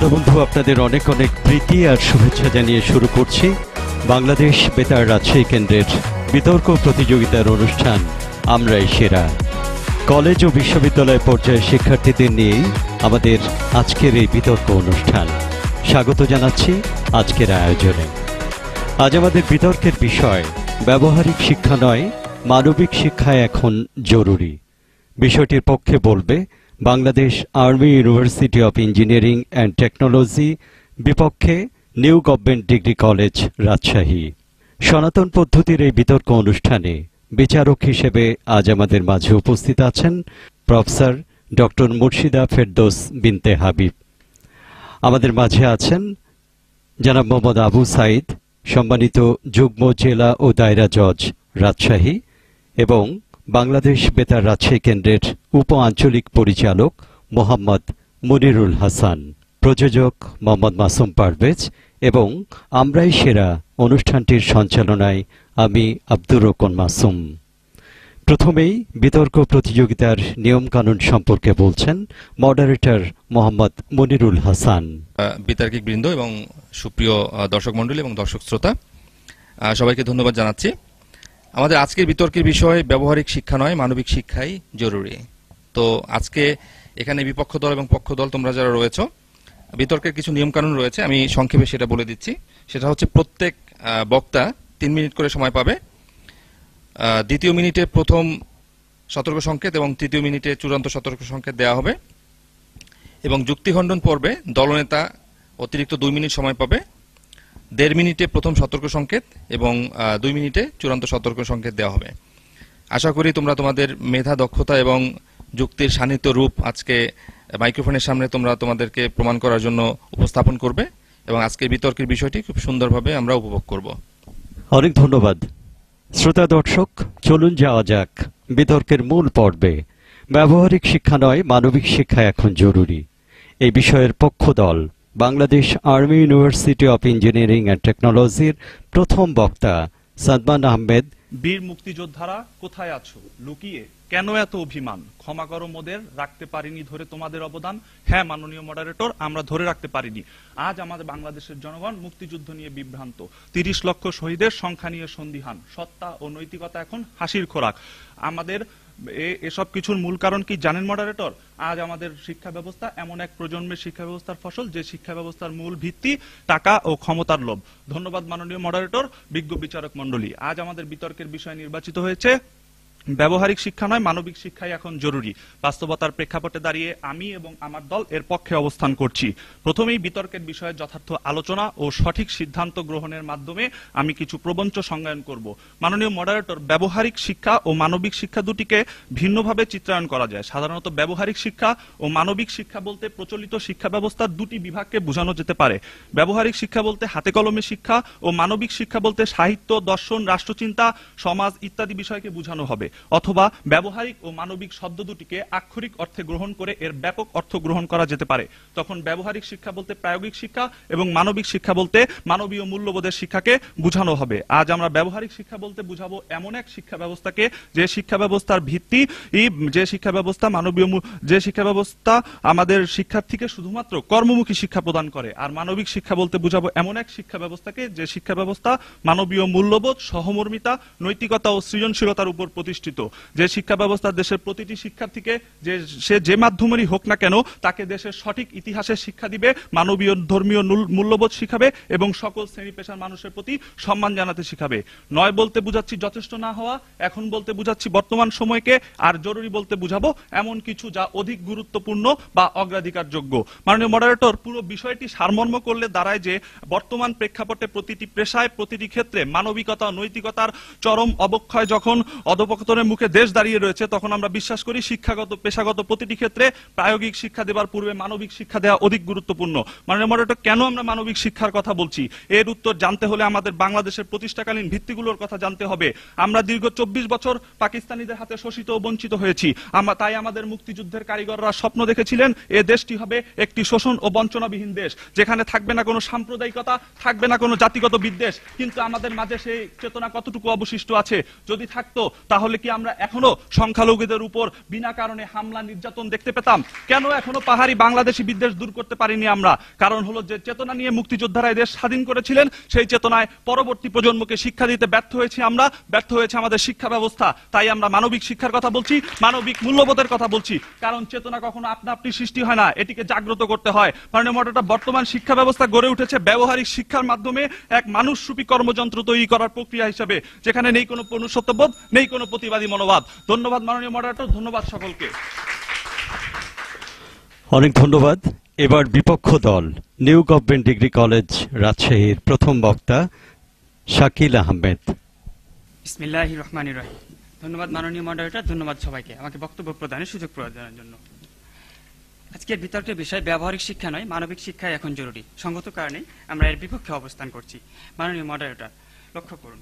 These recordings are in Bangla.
শ্রোতা বন্ধু, আপনাদের অনেক অনেক প্রীতি আর শুভেচ্ছা জানিয়ে শুরু করছি বাংলাদেশ বেতার রাজশাহী কেন্দ্রের বিতর্ক প্রতিযোগিতার অনুষ্ঠান আমরাই সেরা। কলেজ ও বিশ্ববিদ্যালয় পর্যায়ের শিক্ষার্থীদের নিয়েই আমাদের আজকের এই বিতর্ক অনুষ্ঠান। স্বাগত জানাচ্ছি আজকের আয়োজনে। আজ আমাদের বিতর্কের বিষয় ব্যবহারিক শিক্ষা নয়, মানবিক শিক্ষা এখন জরুরি। বিষয়টির পক্ষে বলবে Bangladesh army university of engineering and technology, বিপক্ষে new government degree college Rajshahi. সনাতন পদ্ধতির এই বিতর্ক অনুষ্ঠানে বিচারক হিসেবে আজ আমাদের মাঝে উপস্থিত আছেন প্রফেসর ডক্টর মুর্শিদা ফেরদৌস বিনতে হাবিব। আমাদের মাঝে আছেন জনাব মোহাম্মদ আবু সাইদ, সম্মানিত যুগ্ম জেলা ও দায়রা জজ রাজশাহী, এবং বাংলাদেশ বেতার রাজশাহী কেন্দ্রের উপ আঞ্চলিক পরিচালক মোহাম্মদ মনিরুল হাসান, প্রযোজক মোহাম্মদ মাসুম পারভেজ, এবং আমরাই সেরা অনুষ্ঠানটির সঞ্চালনায় আমি আব্দুর রহমান মাসুম। প্রথমেই বিতর্ক প্রতিযোগিতার নিয়মকানুন সম্পর্কে বলছেন মডারেটর মোহাম্মদ মনিরুল হাসান। বিতার্কিক বৃন্দ এবং সুপ্রিয় দর্শক মণ্ডলী এবং দর্শক শ্রোতা, সবাইকে ধন্যবাদ জানাচ্ছি। আমাদের আজকের বিতর্কের বিষয় ব্যবহারিক শিক্ষা নয়, মানবিক শিক্ষাই জরুরি। তো আজকে এখানে বিপক্ষ দল এবং পক্ষ দল তোমরা যারা রয়েছে, বিতর্কের কিছু নিয়মকানুন রয়েছে, আমি সংক্ষেপে সেটা বলে দিচ্ছি। সেটা হচ্ছে প্রত্যেক বক্তা 3 মিনিট করে সময় পাবে। দ্বিতীয় মিনিটে প্রথম সতর্ক সংকেত এবং তৃতীয় মিনিটে চূড়ান্ত সতর্ক সংকেত দেওয়া হবে, এবং যুক্তিখণ্ডন পর্বে দলনেতা অতিরিক্ত 2 মিনিট সময় পাবে। 1.5 মিনিটে প্রথম সতর্ক সংকেত এবং 2 মিনিটে চূড়ান্ত সতর্ক সংকেত দেওয়া হবে। আশা করি তোমরা তোমাদের মেধা, দক্ষতা এবং যুক্তির সান্নিধ্য রূপ আজকে মাইক্রোফোনের সামনে তোমরা তোমাদেরকে প্রমাণ করার জন্য উপস্থাপন করবে, এবং আজকের বিতর্কের বিষয়টি খুব সুন্দরভাবে আমরা উপভোগ করব। অনেক ধন্যবাদ। শ্রোতা দর্শক, চলুন যাওয়া যাক বিতর্কের মূল পর্বে। ব্যবহারিক শিক্ষা নয়, মানবিক শিক্ষা এখন জরুরি। এই বিষয়ের পক্ষ দল Bangladesh army university of engineering and টেকনোলজির প্রথম বক্তা সাদমান আহমেদ। বীর মুক্তিযোদ্ধারা কোথায় আছো লুকিয়ে, কেন এত অভিমান? ক্ষমা করো মোদের, রাখতে পারিনি ধরে তোমাদের অবদান। হ্যাঁ মাননীয় মডারেটর, আমরা ধরে রাখতে পারিনি। আজ আমাদের বাংলাদেশের জনগণ মুক্তিযুদ্ধ নিয়ে বিভ্রান্ত। 30 লক্ষ শহীদের সংখ্যা নিয়ে সন্দিহান। সত্তা ও নৈতিকতা এখন হাসির খোরাক। আমাদের এসব কিছুর মূল কারণ কি জানেন মডারেটর? আজ আমাদের শিক্ষা ব্যবস্থা এমন এক প্রজন্মের শিক্ষা ব্যবস্থার ফসল, যে শিক্ষা ব্যবস্থার মূল ভিত্তি টাকা ও ক্ষমতার লোভ। ধন্যবাদ মাননীয় মডারেটর, বিজ্ঞ বিচারক মণ্ডলী। আজ আমাদের বিতর্কের বিষয় নির্বাচিত হয়েছে ব্যবহারিক শিক্ষা নয়, মানবিক শিক্ষাই এখন জরুরি। বাস্তবতার প্রেক্ষাপটে দাঁড়িয়ে আমি এবং আমার দল এর পক্ষে অবস্থান করছি। প্রথমেই বিতর্কের বিষয়ে যথার্থ আলোচনা ও সঠিক সিদ্ধান্ত গ্রহণের মাধ্যমে আমি কিছু প্রবঞ্চ সংজ্ঞায়ন করব। মাননীয় মডারেটর, ব্যবহারিক শিক্ষা ও মানবিক শিক্ষা দুটিকে ভিন্নভাবে চিত্রায়ন করা যায়। সাধারণত ব্যবহারিক শিক্ষা ও মানবিক শিক্ষা বলতে প্রচলিত শিক্ষা ব্যবস্থার দুটি বিভাগকে বোঝানো যেতে পারে। ব্যবহারিক শিক্ষা বলতে হাতে কলমে শিক্ষা, ও মানবিক শিক্ষা বলতে সাহিত্য, দর্শন, রাষ্ট্রচিন্তা, সমাজ ইত্যাদি বিষয়কে বোঝানো হবে। অথবা ব্যবহারিক ও মানবিক শব্দ দুটিকে আক্ষরিক অর্থে গ্রহণ করে এর ব্যাপক অর্থ গ্রহণ করা যেতে পারে। তখন ব্যবহারিক শিক্ষা বলতে প্রায়োগিক শিক্ষা এবং মানবিক শিক্ষা বলতে মানবীয় মূল্যবোধের শিক্ষাকে বোঝানো হবে। আজ আমরা ব্যবহারিক শিক্ষা বলতে বুঝাবো এমন এক শিক্ষা ব্যবস্থাকে যে শিক্ষা ব্যবস্থার ভিত্তি, যে শিক্ষা ব্যবস্থা মানবীয়, যে শিক্ষা ব্যবস্থা আমাদের শিক্ষার্থীকে শুধুমাত্র কর্মমুখী শিক্ষা প্রদান করে। আর মানবিক শিক্ষা বলতে বুঝাবো এমন এক শিক্ষা ব্যবস্থাকে যে শিক্ষা ব্যবস্থা মানবীয় মূল্যবোধ, সহমর্মিতা, নৈতিকতা ও সৃজনশীলতার উপর প্রতিষ্ঠিত। যে শিক্ষা ব্যবস্থা দেশের প্রতিটি শিক্ষার্থীকে সে যে মাধ্যমেরই হোক না কেন তাকে দেশের সঠিক ইতিহাসের শিক্ষা দিবে, মানবীয় ধর্মীয় মূল্যবোধ শিখাবে এবং সকল শ্রেণী পেশার মানুষের প্রতি সম্মান জানাতে শিখাবে। নয় বলতে বুঝাচ্ছি যথেষ্ট না হওয়া, এখন বলতে বুঝাচ্ছি বর্তমান সময়কে, আর জরুরি বলতে বুঝাবো এমন কিছু যা অধিক গুরুত্বপূর্ণ বা অগ্রাধিকারযোগ্য। মাননীয় মডারেটর, পুরো বিষয়টি সারমর্ম করলে দাঁড়ায় যে বর্তমান প্রেক্ষাপটে প্রতিটি পেশায়, প্রতিটি ক্ষেত্রে মানবিকতা, নৈতিকতার চরম অবক্ষয় যখন অধঃপতনের মুখে দেশ দাঁড়িয়ে রয়েছে, তখন আমরা বিশ্বাস করি শিক্ষাগত, পেশাগত প্রতিটি ক্ষেত্রে প্রায়োগিক শিক্ষা দেবার পূর্বে মানবিক শিক্ষা দেওয়া অধিক গুরুত্বপূর্ণ। মাননীয় মডারেটর, কেন আমরা মানবিক শিক্ষার কথা বলছি? এর উত্তর জানতে হলে আমাদের বাংলাদেশের প্রতিষ্ঠাকালীন ভিত্তিগুলোর কথা জানতে হবে। আমরা দীর্ঘ 24 বছর পাকিস্তানিদের হাতে শোষিত ও বঞ্চিত হয়েছি। তাই আমাদের মুক্তিযুদ্ধের কারিগররা স্বপ্ন দেখেছিলেন এ দেশটি হবে একটি শোষণ ও বঞ্চনাবিহীন দেশ, যেখানে থাকবে না কোনো সাম্প্রদায়িকতা, থাকবে না কোনো জাতিগত বিদ্বেষ। কিন্তু আমাদের মাঝে সেই চেতনা কতটুকু অবশিষ্ট আছে? যদি থাকতো তাহলে কি আমরা এখনো সংখ্যালঘুদের উপর বিনা কারণে হামলা নির্যাতন দেখতে পেতাম? কেন এখনো পাহাড়ি বাংলাদেশি বিদ্বেষ দূর করতে পারিনি আমরা? কারণ হলো যে চেতনা নিয়ে মুক্তিযোদ্ধারা এই দেশ স্বাধীন করেছিলেন, সেই চেতনায় পরবর্তী প্রজন্মকে শিক্ষা দিতে ব্যর্থ হয়েছি আমরা, ব্যর্থ হয়েছে আমাদের শিক্ষা ব্যবস্থা। তাই আমরা মানবিক শিক্ষার কথা বলছি, মানবিক মূল্যবোধের কথা বলছি। কারণ চেতনা কখনো আপনা আপনি সৃষ্টি হয় না, এটিকে জাগ্রত করতে হয়। মাননীয় মডারেটর, বর্তমান শিক্ষা ব্যবস্থা গড়ে উঠেছে ব্যবহারিক শিক্ষার মাধ্যমে এক মানুষরূপী কর্মযন্ত্র তৈরি করার প্রক্রিয়া হিসেবে, যেখানে নেই কোনো মনুষ্যত্ববোধ, নেই কোনো প্রতিবাদী মনোভাব। ধন্যবাদ মাননীয় মডারেটর, ধন্যবাদ সকলকে। অনেক ধন্যবাদ। এবার বিপক্ষ দল নিউ গভর্নমেন্ট ডিগ্রি কলেজ রাজশাহীর প্রথম বক্তা শাকিল আহমেদ। বিসমিল্লাহির রহমানির রহিম। ধন্যবাদ মাননীয় মডারেটর, ধন্যবাদ সবাইকে আমাকে বক্তব্য প্রদানের সুযোগ প্রদানের জন্য। আজকের বিতর্কের বিষয় ব্যবহারিক শিক্ষা নয়, মানবিক শিক্ষাই এখন জরুরি। সঙ্গত কারণে আমরা এর বিপক্ষে অবস্থান করছি। মাননীয় মডারেটর, লক্ষ্য করুন,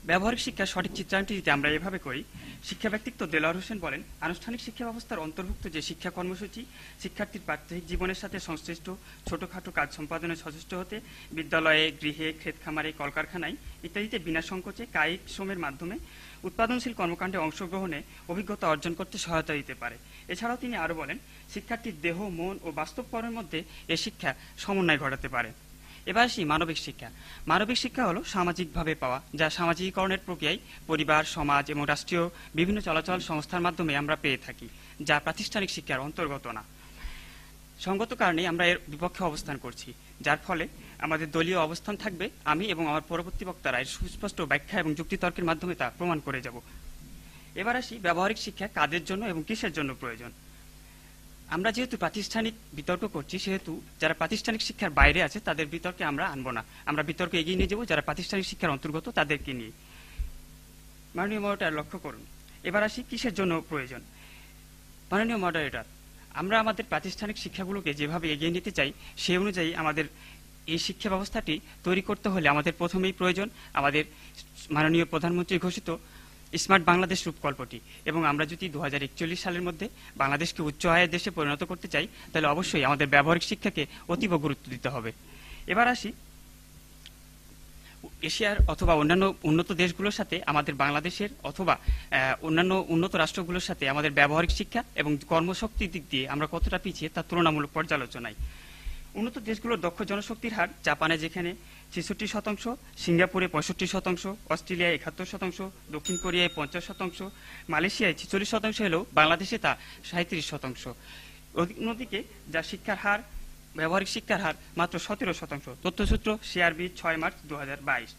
ব্যবহারিক শিক্ষার সঠিক চিত্রায়নটি দিতে আমরা এভাবে করি। শিক্ষা ব্যক্তিত্ব দেলোয়ার হোসেন বলেন, আনুষ্ঠানিক শিক্ষা ব্যবস্থার অন্তর্ভুক্ত যে শিক্ষা কর্মসূচি শিক্ষার্থীর প্রাত্যহিক জীবনের সাথে সংশ্লিষ্ট ছোটখাটো কাজ সম্পাদনে সচেষ্ট হতে বিদ্যালয়ে, গৃহে, ক্ষেত খামারে, কলকারখানায় ইত্যাদিতে বিনা সংকোচে কায়িক শ্রমের মাধ্যমে উৎপাদনশীল কর্মকাণ্ডে অংশগ্রহণে অভিজ্ঞতা অর্জন করতে সহায়তা দিতে পারে। এছাড়াও তিনি আরও বলেন, শিক্ষার্থীর দেহ, মন ও বাস্তব কর্মের মধ্যে এ শিক্ষা সমন্বয় ঘটাতে পারে। এবার আসি মানবিক শিক্ষা। মানবিক শিক্ষা হলো সামাজিকভাবে পাওয়া, যা সামাজিকীকরণের প্রক্রিয়ায় পরিবার, সমাজ এবং রাষ্ট্রীয় বিভিন্ন চলাচল সংস্থার মাধ্যমে আমরা পেয়ে থাকি, যা প্রাতিষ্ঠানিক শিক্ষার অন্তর্গত না। সঙ্গত কারণে আমরা এর বিপক্ষে অবস্থান করছি, যার ফলে আমাদের দলীয় অবস্থান থাকবে। আমি এবং আমার পরবর্তী বক্তারা এর সুস্পষ্ট ব্যাখ্যা এবং যুক্তিতর্কের মাধ্যমে তা প্রমাণ করে যাব। এবার আসি ব্যবহারিক শিক্ষা কাদের জন্য এবং কিসের জন্য প্রয়োজন। আমরা যেহেতু প্রাতিষ্ঠানিক বিতর্ক করছি, সেহেতু যারা প্রাতিষ্ঠানিক শিক্ষার বাইরে আছে তাদের বিতর্কে আমরা আনবো না। আমরা বিতর্ক এগিয়ে নিয়ে যাবো যারা প্রাতিষ্ঠানিক শিক্ষার অন্তর্গত তাদেরকে নিয়ে। মাননীয় মডারেটর, লক্ষ্য করুন, এবার আসি কিসের জন্য প্রয়োজন। মাননীয় মডারেটর, আমরা আমাদের প্রাতিষ্ঠানিক শিক্ষাগুলোকে যেভাবে এগিয়ে নিতে চাই, সেই অনুযায়ী আমাদের এই শিক্ষা ব্যবস্থাটি তৈরি করতে হলে আমাদের প্রথমেই প্রয়োজন আমাদের মাননীয় প্রধানমন্ত্রী ঘোষিত স্মার্ট বাংলাদেশ রূপকল্পটি। এবং আমরা যদি 2041 সালের মধ্যে বাংলাদেশকে উচ্চ আয়ের দেশে পরিণত করতে চাই, তাহলে অবশ্যই আমাদের ব্যবহারিক শিক্ষাকে অতীব গুরুত্ব দিতে হবে। এবার আসি এশিয়ার অথবা অন্যান্য উন্নত দেশগুলোর সাথে আমাদের বাংলাদেশের অথবা অন্যান্য উন্নত রাষ্ট্রগুলোর সাথে আমাদের ব্যবহারিক শিক্ষা এবং কর্মশক্তির দিক দিয়ে আমরা কতটা পিছিয়ে তার তুলনামূলক পর্যালোচনায়। উন্নত দেশগুলোর দক্ষ জনশক্তির হার জাপানে যেখানে 66%, সিঙ্গাপুরে 65%, অস্ট্রেলিয়ায় 71%, দক্ষিণ কোরিয়ায় 50%, মালয়েশিয়ায় 46% হলেও বাংলাদেশে তা 37%। অন্যদিকে যা শিক্ষার হার, ব্যবহারিক শিক্ষার হার মাত্র 17%। তথ্যসূত্র সিআরবি 6 মার্চ 2022।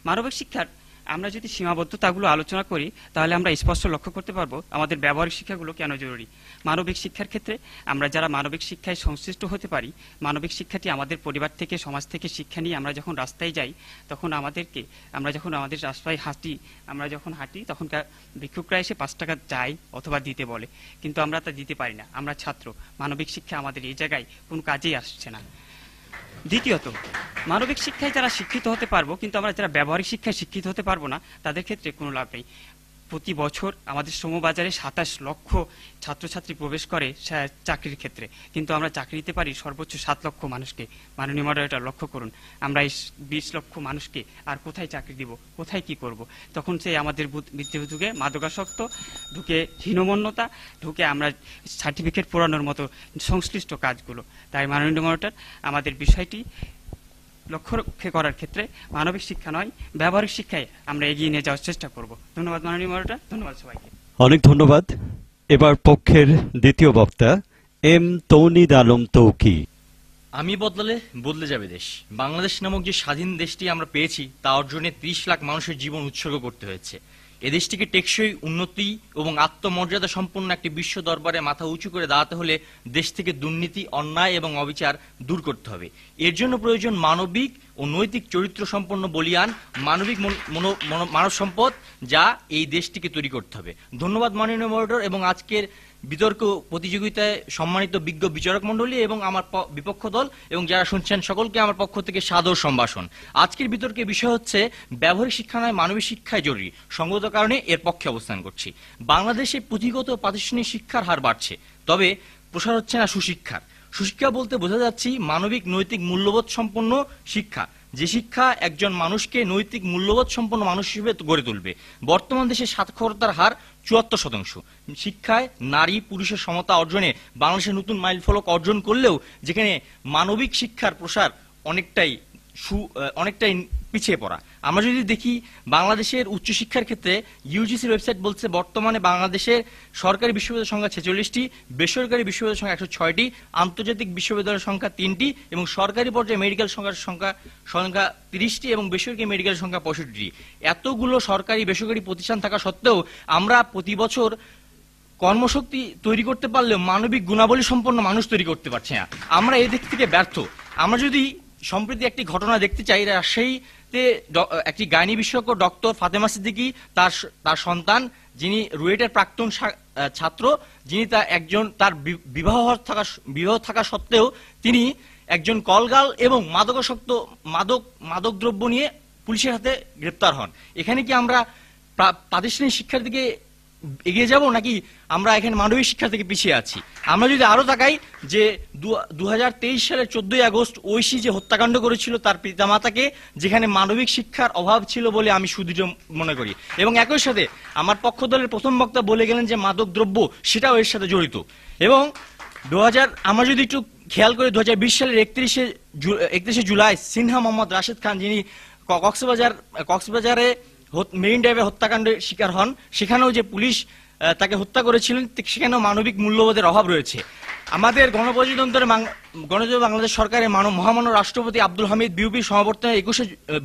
মানবিক শিক্ষার আমরা যদি সীমাবদ্ধতাগুলো আলোচনা করি, তাহলে আমরা স্পষ্ট লক্ষ্য করতে পারবো আমাদের ব্যবহারিক শিক্ষাগুলো কেন জরুরি। মানবিক শিক্ষার ক্ষেত্রে আমরা যারা মানবিক শিক্ষায় সংশ্লিষ্ট হতে পারি, মানবিক শিক্ষাটি আমাদের পরিবার থেকে, সমাজ থেকে শিক্ষা নিয়ে আমরা যখন রাস্তায় যাই, তখন আমরা যখন আমাদের রাস্তায় হাঁটি তখনকার ভিক্ষুকরা এসে 5 টাকা চাই অথবা দিতে বলে, কিন্তু আমরা তা দিতে পারি না। আমরা ছাত্র, মানবিক শিক্ষা আমাদের এই জায়গায় কোনো কাজেই আসছে না। দ্বিতীয়ত, মানবিক শিক্ষায় যারা শিক্ষিত হতে পারবো, কিন্তু আমরা যারা ব্যবহারিক শিক্ষায় শিক্ষিত হতে পারবো না, তাদের ক্ষেত্রে কোনো লাভ নেই। প্রতি বছর আমাদের শ্রমবাজারে 27 লক্ষ ছাত্রছাত্রী প্রবেশ করে চাকরির ক্ষেত্রে, কিন্তু আমরা চাকরি দিতে পারি সর্বোচ্চ 7 লক্ষ মানুষকে। মাননীয় মডারেটর, লক্ষ্য করুন, আমরা এই 20 লক্ষ মানুষকে আর কোথায় চাকরি দিব, কোথায় কি করব? তখন সে আমাদের যুগে মাদকাসক্ত ঢুকে, হীনমন্যতা ঢুকে, আমরা সার্টিফিকেট পুরানোর মতো সংশ্লিষ্ট কাজগুলো। তাই মাননীয় মডারেটর, আমাদের বিষয়টি লক্ষ্য করার ক্ষেত্রে মানবিক শিক্ষা নয়, ব্যবহারিক শিক্ষায় আমরা এগিয়ে নিয়ে যাওয়ার চেষ্টা করব। ধন্যবাদ মাননীয় মডারেটর, ধন্যবাদ সবাইকে। অনেক ধন্যবাদ। এবার পক্ষের দ্বিতীয় বক্তা এম তৌনিদ আলম তৌকি। আমি বদলালে বদলে যাবে দেশ। বাংলাদেশ নামক যে স্বাধীন দেশটি আমরা পেয়েছি, তা অর্জনে 30 লাখ মানুষের জীবন উৎসর্গ করতে হয়েছে। এদেশটিকে টেকসই উন্নতি এবং আত্মমর্যাদা সম্পন্ন একটি বিশ্ব দরবারে মাথা উঁচু করে দাঁড়াতে হলে দেশ থেকে দুর্নীতি, অন্যায় এবং অবিচার দূর করতে হবে। এর জন্য প্রয়োজন মানবিক ও নৈতিক চরিত্র সম্পন্ন বলিয়ান মানবিক মানব সম্পদ, যা এই দেশটিকে তৈরি করতে হবে। ধন্যবাদ মাননীয় মডারেটর এবং আজকের বিতর্ক প্রতিযোগিতায় সম্মানিত বিজ্ঞ বিচারক মন্ডলী এবং আমার বিপক্ষ দল এবং যারা শুনছেন সকলকে আমার পক্ষ থেকে সাদর সম্ভাষণ। আজকের বিতর্কের বিষয় হচ্ছে ব্যবহারিক শিক্ষা নয়, মানবিক শিক্ষাই জরুরি। সঙ্গত কারণে এর পক্ষে অবস্থান করছি। বাংলাদেশে পুঁথিগত প্রাতিষ্ঠানিক শিক্ষার হার বাড়ছে, তবে প্রসার হচ্ছে না সুশিক্ষার। সুশিক্ষা বলতে বোঝা যাচ্ছে মানবিক নৈতিক মূল্যবোধ সম্পন্ন শিক্ষা। যে শিক্ষা একজন মানুষকে নৈতিক মূল্যবোধ সম্পন্ন মানুষ হিসেবে গড়ে তুলবে। বর্তমান দেশে সাক্ষরতার হার 74%। শিক্ষায় নারী পুরুষের সমতা অর্জনে বাংলাদেশের নতুন মাইলফলক অর্জন করলেও যেখানে মানবিক শিক্ষার প্রসার অনেকটাই পিছিয়ে পড়া। আমরা যদি দেখি বাংলাদেশের উচ্চশিক্ষার ক্ষেত্রে ইউজিসির ওয়েবসাইট বলছে বর্তমানে বাংলাদেশের সরকারি বিশ্ববিদ্যালয়ের সংখ্যা 46টি, বেসরকারি বিশ্ববিদ্যালয়ের সংখ্যা 106টি, আন্তর্জাতিক বিশ্ববিদ্যালয়ের সংখ্যা 3টি এবং সরকারি পর্যায়ে মেডিকেল সংখ্যা 30টি এবং বেসরকারি মেডিকেল সংখ্যা 65টি। এতগুলো সরকারি বেসরকারি প্রতিষ্ঠান থাকা সত্ত্বেও আমরা প্রতি বছর কর্মশক্তি তৈরি করতে পারলেও মানবিক গুণাবলী সম্পন্ন মানুষ তৈরি করতে পারছি না। আমরা এই দিক থেকে ব্যর্থ। আমরা যদি সম্প্রতি একটি ঘটনা দেখতে চাই, রাজশাহীতে একটি গাইনি বিশেষজ্ঞ ডক্টর ফাতেমা সিদ্দিকী তার সন্তান, যিনি রুয়েটের প্রাক্তন ছাত্র, যিনি তার বিবাহ থাকা সত্ত্বেও তিনি একজন কলগাল এবং মাদক দ্রব্য নিয়ে পুলিশের হাতে গ্রেপ্তার হন। এখানে কি আমরা প্রাতিষ্ঠানিক শিক্ষার দিকে এগিয়ে যাব নাকি আমরা এখানে মানবিক শিক্ষা থেকে পিছিয়ে আছি? আমরা যদি আরো তাকাই যে 2023 সালের 14 আগস্ট ঐশী যে হত্যাকাণ্ড করেছিল তার পিতামাতাকে, যেখানে মানবিক শিক্ষার অভাব ছিল বলে আমি সুদৃঢ় মনে করি। এবং একই সাথে আমার পক্ষ দলের প্রথম বক্তা বলে গেলেন যে মাদক দ্রব্য সেটাও এর সাথে জড়িত। এবং আমরা যদি একটু খেয়াল করি 2020 সালের 31শে জুলাই সিনহা মোহাম্মদ রাশেদ খান, যিনি কক্সবাজারে মেরিন ড্রাইভে হত্যাকাণ্ডের শিকার হন, সেখানেও যে পুলিশ তাকে হত্যা করেছিলেন, সেখানেও মানবিক মূল্যবোধের অভাব রয়েছে। আমাদের গণপ্রজাতন্ত্রের বাংলাদেশ সরকারের মহামান্য রাষ্ট্রপতি আব্দুল হামিদ বিউপির সমাবর্তনে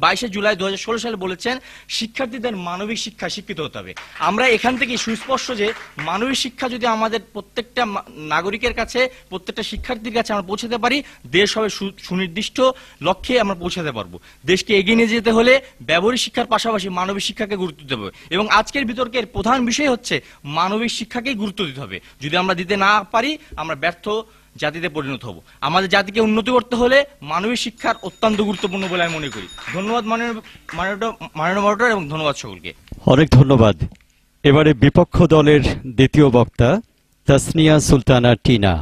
22শে জুলাই 2016 সালে বলেছেন শিক্ষার্থীদের মানবিক শিক্ষা শিক্ষিত হতে হবে। আমরা এখান থেকে সুস্পষ্ট যে মানবিক শিক্ষা যদি আমাদের প্রত্যেকটা নাগরিকের কাছে, প্রত্যেকটা শিক্ষার্থীর কাছে আমরা পৌঁছাতে পারি, দেশ হবে সুনির্দিষ্ট লক্ষ্যে আমরা পৌঁছাতে পারবো। দেশকে এগিয়ে নিয়ে যেতে হলে ব্যবহারিক শিক্ষার পাশাপাশি মানবিক শিক্ষাকে গুরুত্ব দিতে হবে। এবং আজকের বিতর্কের প্রধান বিষয় হচ্ছে মানবিক শিক্ষাকেই গুরুত্ব দিতে হবে। যদি আমরা দিতে না পারি আমরা ব্যর্থ জাতিতে পরিণত হব। আমাদের জাতিকে উন্নতি করতে হলে মানবিক শিক্ষার অত্যন্ত গুরুত্বপূর্ণ বলে আমি মনে করি। ধন্যবাদ মাননীয় মডারেটর এবং ধন্যবাদ সকলকে। অনেক ধন্যবাদ। এবারে বিপক্ষ দলের দ্বিতীয় বক্তা তাসনিয়া সুলতানা টিনা।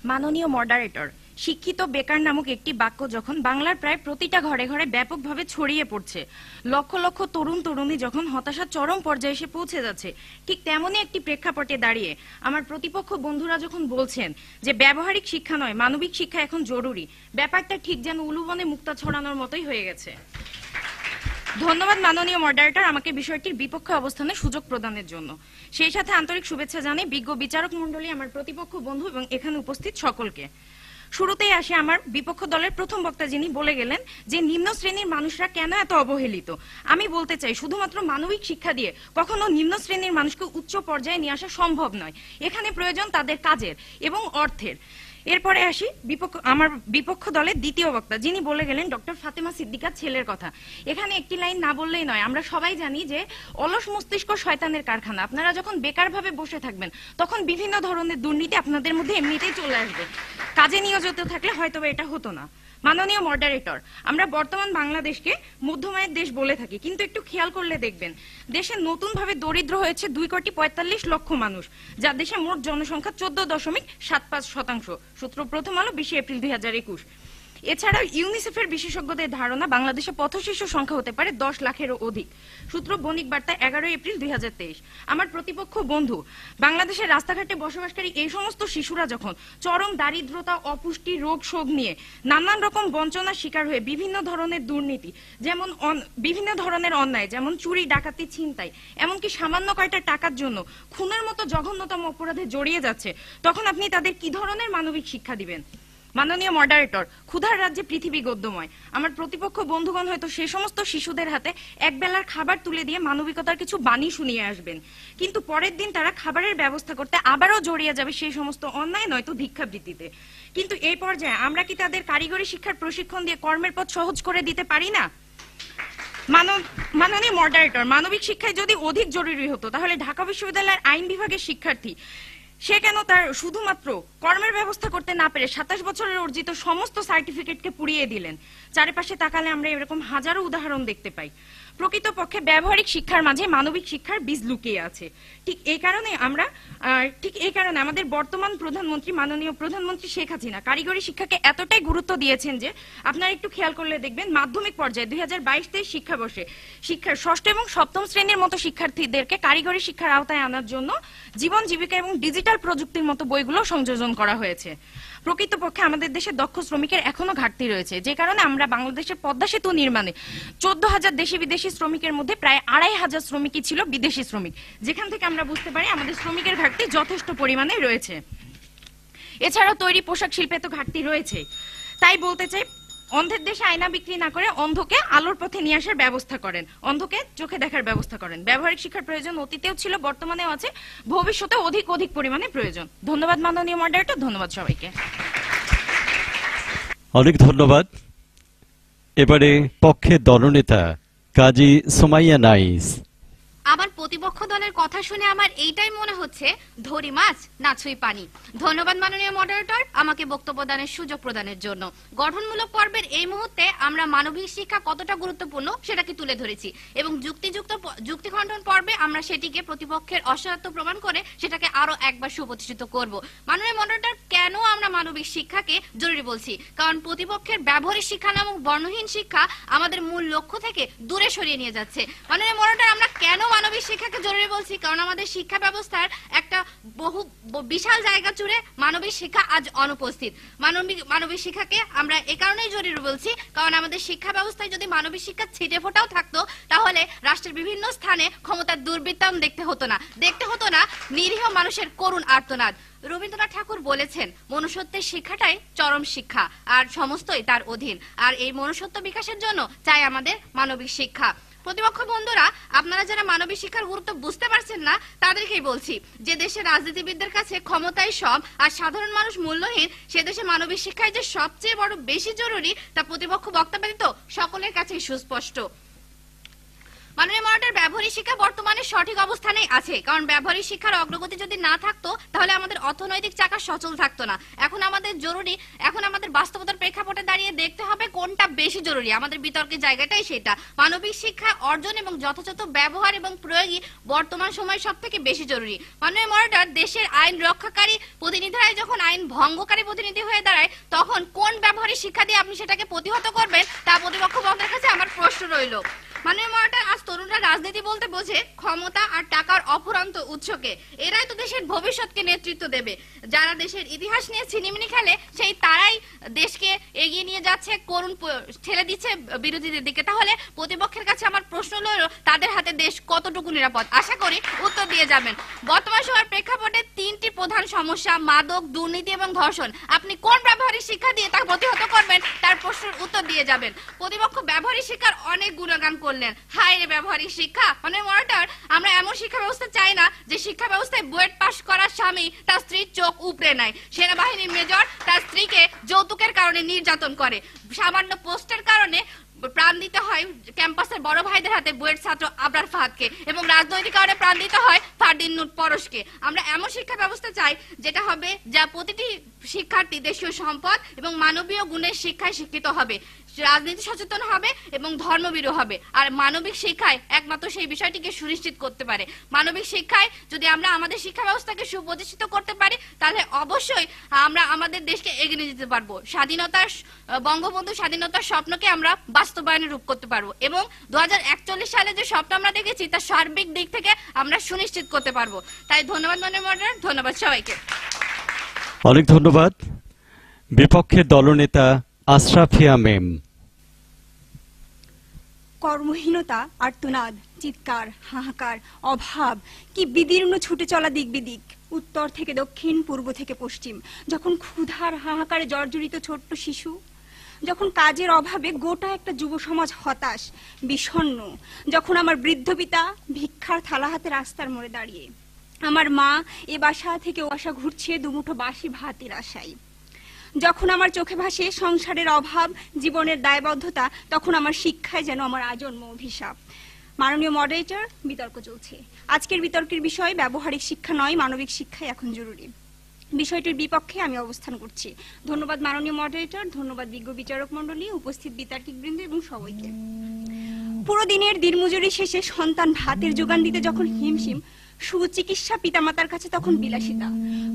মাননীয় মডারেটর, শিক্ষিত বেকার নামক একটি বাক্য যখন বাংলার প্রায় প্রতিটা ঘরে ঘরে ব্যাপকভাবে ছড়িয়ে পড়ছে, লক্ষ লক্ষ তরুণ তরুণী যখন হতাশার চরম পর্যায়ে এসে পৌঁছে যাচ্ছে, ঠিক তেমনই একটি প্রেক্ষাপটে দাঁড়িয়ে আমার প্রতিপক্ষ বন্ধুরা যখন বলছেন যে ব্যবহারিক শিক্ষা নয় মানবিক শিক্ষা এখন জরুরি, ব্যাপারটা ঠিক যেন উলুবনে মুক্তা ছড়ানোর মতোই হয়ে গেছে। ধন্যবাদ মাননীয় মডারেটর আমাকে বিষয়টির বিপক্ষে অবস্থানের সুযোগ প্রদানের জন্য। সেই সাথে আন্তরিক শুভেচ্ছা জানাই বিজ্ঞ বিচারক মণ্ডলী, আমার প্রতিপক্ষ বন্ধু এবং এখানে উপস্থিত সকলকে। শুরুতেই আসে আমার বিপক্ষ দলের প্রথম বক্তা, যিনি বলে গেলেন যে নিম্ন শ্রেণীর মানুষরা কেন এত অবহেলিত। আমি বলতে চাই শুধুমাত্র মানবিক শিক্ষা দিয়ে কখনো নিম্ন শ্রেণীর মানুষকে উচ্চ পর্যায়ে নিয়ে আসা সম্ভব নয়। এখানে প্রয়োজন তাদের কাজের এবং অর্থের। এরপরে আসি আমার বিপক্ষ দলের দ্বিতীয় বক্তা, যিনি বলে গেলেন ডক্টর ফাতেমা সিদ্দিকার ছেলের কথা। এখানে একটি লাইন না বললেই নয়। আমরা সবাই জানি যে অলস মস্তিষ্ক শয়তানের কারখানা। আপনারা যখন বেকার ভাবে বসে থাকবেন তখন বিভিন্ন ধরনের দুর্নীতি আপনাদের মধ্যে এমনিতেই চলে আসবে। কাজে নিয়োজিত থাকলে হয়তো এটা হতো না। মাননীয় মডারেটর, আমরা বর্তমান বাংলাদেশকে মধ্যমায়ের দেশ বলে থাকি, কিন্তু একটু খেয়াল করলে দেখবেন দেশে নতুনভাবে দরিদ্র হয়েছে 2,45,00,000 মানুষ, যার দেশে মোট জনসংখ্যা 14.75%। সূত্র প্রথম আলো 20 এপ্রিল 2021। এছাড়াও ইউনিসেফের বিশেষজ্ঞদের ধারণা বাংলাদেশে পথশিশু সংখ্যা হতে পারে 10 লাখেরও অধিক। সূত্র বণিক বার্তা 11 এপ্রিল 2023। আমার প্রতিপক্ষ বন্ধু, বাংলাদেশের রাস্তাঘাটে বসবাসকারী এই সমস্ত শিশুরা যখন চরম দারিদ্রতা, অপুষ্টি, রোগ শোক নিয়ে নানান রকম বঞ্চনার শিকার হয়ে বিভিন্ন ধরনের দুর্নীতি, যেমন বিভিন্ন ধরনের অন্যায়, যেমন চুরি, ডাকাতি, ছিনতাই, এমনকি সামান্য কয়টা টাকার জন্য খুনের মতো জঘন্যতম অপরাধে জড়িয়ে যাচ্ছে, তখন আপনি তাদের কি ধরনের মানবিক শিক্ষা দিবেন? মাননীয় মডারেটর, ক্ষুধার রাজ্যে পৃথিবী গদ্যময়। আমার প্রতিপক্ষ বন্ধুগণ হয়তো সেই সমস্ত শিশুদের হাতে একবেলার খাবার তুলে দিয়ে মানবিকতার কিছু বাণী শুনিয়ে আসবেন, কিন্তু পরের দিন তারা খাবারের ব্যবস্থা করতে আবারও জড়িয়ে যাবে সেই সমস্ত অন্যায় নয়তো ভিক্ষাবৃত্তিতে। কিন্তু এই পর্যায়ে আমরা কি তাদের কারিগরি শিক্ষার প্রশিক্ষণ দিয়ে কর্মের পথ সহজ করে দিতে পারি না? মাননীয় মডারেটর, মানবিক শিক্ষায় যদি অধিক জরুরি হতো তাহলে ঢাকা বিশ্ববিদ্যালয়ের আইন বিভাগের শিক্ষার্থী সে কেন তার শুধুমাত্র কর্মের ব্যবস্থা করতে না পেরে 27 বছরের অর্জিত সমস্ত সার্টিফিকেটকে পুড়িয়ে দিলেন? চারিপাশে তাকালে আমরা এরকম হাজারো উদাহরণ দেখতে পাই। প্রকৃতপক্ষে ব্যবহারিক শিক্ষার মাঝে মানবিক শিক্ষার বীজ লুকিয়ে আছে। ঠিক এই কারণে আমাদের বর্তমান প্রধানমন্ত্রী, মাননীয় প্রধানমন্ত্রী শেখ হাসিনা কারিগরি শিক্ষাকে এতটাই গুরুত্ব দিয়েছেন যে আপনারা একটু খেয়াল করলে দেখবেন মাধ্যমিক পর্যায়ে 2022-23 শিক্ষাবর্ষে ষষ্ঠ এবং সপ্তম শ্রেণীর মতো শিক্ষার্থীদেরকে কারিগরি শিক্ষার আওতায় আনার জন্য জীবন জীবিকা এবং ডিজিটাল প্রযুক্তির মতো বইগুলো সংযোজন করা হয়েছে। প্রকৃতপক্ষে আমাদের দেশে দক্ষ শ্রমিকের এখনো ঘাটতি রয়েছে, যে কারণে আমরা বাংলাদেশের পদ্মা সেতু নির্মাণে 14,000 দেশি বিদেশি শ্রমিকের মধ্যে প্রায় 2,500 শ্রমিকই ছিল বিদেশি শ্রমিক, যেখান থেকে আমরা বুঝতে পারি আমাদের শ্রমিকের ঘাটতি যথেষ্ট পরিমাণে রয়েছে। এছাড়াও তৈরি পোশাক শিল্পে তো ঘাটতি রয়েছে। তাই বলতে চাই, অন্ধের দেশে আয়না বিক্রি না করে অন্ধকে আলোর পথে নিয়ে আসার ব্যবস্থা করেন, অন্ধকে চোখে দেখার ব্যবস্থা করেন। ব্যবহারিক শিক্ষার প্রয়োজন অতীতেও ছিল, বর্তমানেও আছে, ভবিষ্যতে অধিক পরিমাণে প্রয়োজন। ধন্যবাদ মাননীয় মডারেটর, ধন্যবাদ সবাইকে। অনেক ধন্যবাদ। এবারে পক্ষে দলনেতা কাজী সুমাইয়া নাইস। আমার প্রতিপক্ষ দলের কথা শুনে আমার এইটাই মনে হচ্ছে ধরি মাছ না ছুঁই পানি। ধন্যবাদ মাননীয় মডারেটর আমাকে বক্তব্য দানের সুযোগ প্রদানের জন্য। গঠনমূলক পর্বের এই মুহূর্তে আমরা মানবিক শিক্ষা কতটা গুরুত্বপূর্ণ সেটাকে তুলে ধরেছি এবং যুক্তি খণ্ডন পর্বে আমরা সেটিকে প্রতিপক্ষের অসহায়ত্ব প্রমাণ করে সেটাকে আরো একবার সুপ্রতিষ্ঠিত করব। মাননীয় মডারেটর, কেন আমরা মানবিক শিক্ষাকে জরুরি বলছি? কারণ প্রতিপক্ষের ব্যবহারিক শিক্ষা নামক বর্ণহীন শিক্ষা আমাদের মূল লক্ষ্য থেকে দূরে সরিয়ে নিয়ে যাচ্ছে। মাননীয় মডারেটর, আমরা কেন মানবিক শিক্ষাকে জরুরি বলছি? কারণ আমাদের শিক্ষা ব্যবস্থার একটা বিশাল জায়গা জুড়ে মানবিক শিক্ষা আজ অনুপস্থিত। মানবিক শিক্ষাকে আমরা এই কারণেই জরুরি বলছি, কারণ আমাদের শিক্ষা ব্যবস্থায় যদি মানবিক শিক্ষা ছিটে ফোটাও থাকতো তাহলে রাষ্ট্রের বিভিন্ন স্থানে ক্ষমতার দুর্বৃত্তায়ন দেখতে হতো না নিরীহ মানুষের করুণ আর্তনাদ। রবীন্দ্রনাথ ঠাকুর বলেছেন, মনুষ্যত্বের শিক্ষাটাই চরম শিক্ষা, আর সমস্তই তার অধীন। আর এই মনুষ্যত্ব বিকাশের জন্য চাই আমাদের মানবিক শিক্ষা। প্রতিপক্ষ বন্ধুরা, আপনারা যারা মানবিক শিক্ষার গুরুত্ব বুঝতে পারছেন না তাদেরকেই বলছি, যে দেশের রাজনীতিবিদদের কাছে ক্ষমতাই সব আর সাধারণ মানুষ মূল্যহীন, সে দেশে মানবিক শিক্ষায় যে সবচেয়ে বড় বেশি জরুরি তা প্রতিপক্ষ বক্তব্যে তো সকলের কাছেই সুস্পষ্ট। মাননীয় মডারেটর, ব্যবহারিক শিক্ষা বর্তমানে সঠিক অবস্থানেই আছে, কারণ ব্যবহারিক শিক্ষার অগ্রগতি যদি না থাকতো তাহলে আমাদের অর্থনৈতিক চাকা সচল থাকতো না। এখন আমাদের বাস্তবতার প্রেক্ষাপটে দাঁড়িয়ে দেখতে হবে কোনটা বেশি জরুরি। আমাদের বিতর্কের জায়গাটাই সেটা। মানবিক শিক্ষা অর্জন এবং যথাযথ ব্যবহার এবং প্রয়োগই বর্তমান সময় সব থেকে বেশি জরুরি। মাননীয় মডারেটর, দেশের আইন রক্ষাকারী প্রতিনিধিরাই যখন আইন ভঙ্গকারী প্রতিনিধি হয়ে দাঁড়ায় তখন কোন ব্যবহারিক শিক্ষা দিয়ে আপনি সেটাকে প্রতিহত করবেন তা প্রতিপক্ষ বন্ধের কাছে আমার প্রশ্ন রইল। মাননীয় মডারেটর, আজ তরুণরা রাজনীতি বলতে বোঝে ক্ষমতা আর টাকার অফুরন্ত উৎসকে। এরাই তো দেশের ভবিষ্যৎকে নেতৃত্ব দেবে। যারা দেশের ইতিহাস নিয়ে ছিনিমিনি খেলে সেই তারাই দেশকে এগিয়ে নিয়ে যাচ্ছে, করুণ ঠেলে দিচ্ছে বিরোধীদের দিকে। তাহলে প্রতিপক্ষের কাছে আমার প্রশ্ন রইল, তাদের হাতে দেশ কতটুকু নিরাপদ? আশা করি উত্তর দিয়ে যাবেন। বর্তমান সময়ের প্রেক্ষাপটে 3টি প্রধান সমস্যা, মাদক, দুর্নীতি এবং ধর্ষণ। আপনি কোন ব্যবহারিক শিক্ষা দিয়ে তা প্রতিহত করবেন তার প্রশ্নের উত্তর দিয়ে যাবেন। প্রতিপক্ষ ব্যবহারিক শিক্ষার অনেক গুণগান করলেন। হায় রে ব্যবহারিক শিক্ষা! মানে মডারেটর, আমরা এমন শিক্ষা ব্যবস্থা চাই না যে শিক্ষা ব্যবস্থায় বুয়েট পাশ করার স্বামী তার স্ত্রীর চোখ উপড়ে নেয়, সেনাবাহিনীর মেজর তার স্ত্রীকে যৌতুকের কারণে নির্যাতন করে, সামান্য পোস্টের কারণে প্রাণ দিতে হয় ক্যাম্পাসের বড় ভাইদের হাতে বুয়েট ছাত্র আবরার ফাহাদকে, এবং রাজনৈতিক কারণে প্রাণ দিতে হয় ফারদিন নুট পরশকে। আমরা এমন শিক্ষা ব্যবস্থা চাই যেটা হবে, যা প্রতিটি শিক্ষার্থী দেশীয় সম্পদ এবং মানবীয় গুণের শিক্ষায় শিক্ষিত হবে, রাজনীতি সচেতন হবে এবং ধর্মভীরু হবে। আর মানবিক শিক্ষায় একমাত্র সেই বিষয়টিকে সুনিশ্চিত করতে পারে। মানবিক শিক্ষায় যদি আমরা আমাদের শিক্ষা ব্যবস্থাকে সুপ্রতিষ্ঠিত করতে পারি তাহলে অবশ্যই আমরা আমাদের দেশকে এগিয়ে নিয়ে যেতে পারবো। বঙ্গবন্ধু স্বাধীনতার স্বপ্নকে আমরা বাস্তবায়নে রূপ করতে পারবো এবং 2041 সালে যে স্বপ্ন আমরা দেখেছি তার সার্বিক দিক থেকে আমরা সুনিশ্চিত করতে পারবো। তাই ধন্যবাদ মাননীয় মডারেটর, ধন্যবাদ সবাইকে। অনেক ধন্যবাদ। বিপক্ষের দলনেতা আশরাফিয়া মেম। কর্মহীনতা, আর্তনাদ, চিৎকার, হাহাকার, অভাব, কি বিদীর্ণ ছুটে চলা দিক বিদিক, উত্তর থেকে দক্ষিণ, পূর্ব থেকে পশ্চিম। যখন ক্ষুধার হাহাকারে জর্জরিত ছোট্ট শিশু, যখন কাজের অভাবে গোটা একটা যুব সমাজ হতাশ, বিষণ্ণ, যখন আমার বৃদ্ধ পিতা ভিক্ষার থালা হাতে রাস্তার মোড়ে দাঁড়িয়ে, আমার মা এ বাসা থেকে ও বাসা ঘুরছে দুমুঠো বাসি ভাতের আশায়, যখন আমার চোখে ভাসে সংসারের অভাব, জীবনের দায়বদ্ধতা, তখন আমার শিক্ষায় যেন আমার আজন্ম অভিশাপ। মাননীয় মডারেটর, বিতর্ক চলছে। আজকের বিতর্কের বিষয় ব্যবহারিক শিক্ষা নয়, মানবিক শিক্ষাই এখন জরুরি। বিষয়টির বিপক্ষে আমি অবস্থান করছি। ধন্যবাদ মাননীয় মডারেটর, ধন্যবাদ বিজ্ঞ বিচারক মণ্ডলী, উপস্থিত বিতার্কিক বৃন্দ এবং সবাইকে। পুরো দিনের দিনমজুরি শেষে সন্তান ভাতের যোগান দিতে যখন হিমশিম, সুচিকিৎসা পিতামাতার কাছে তখন বিলাসিতা।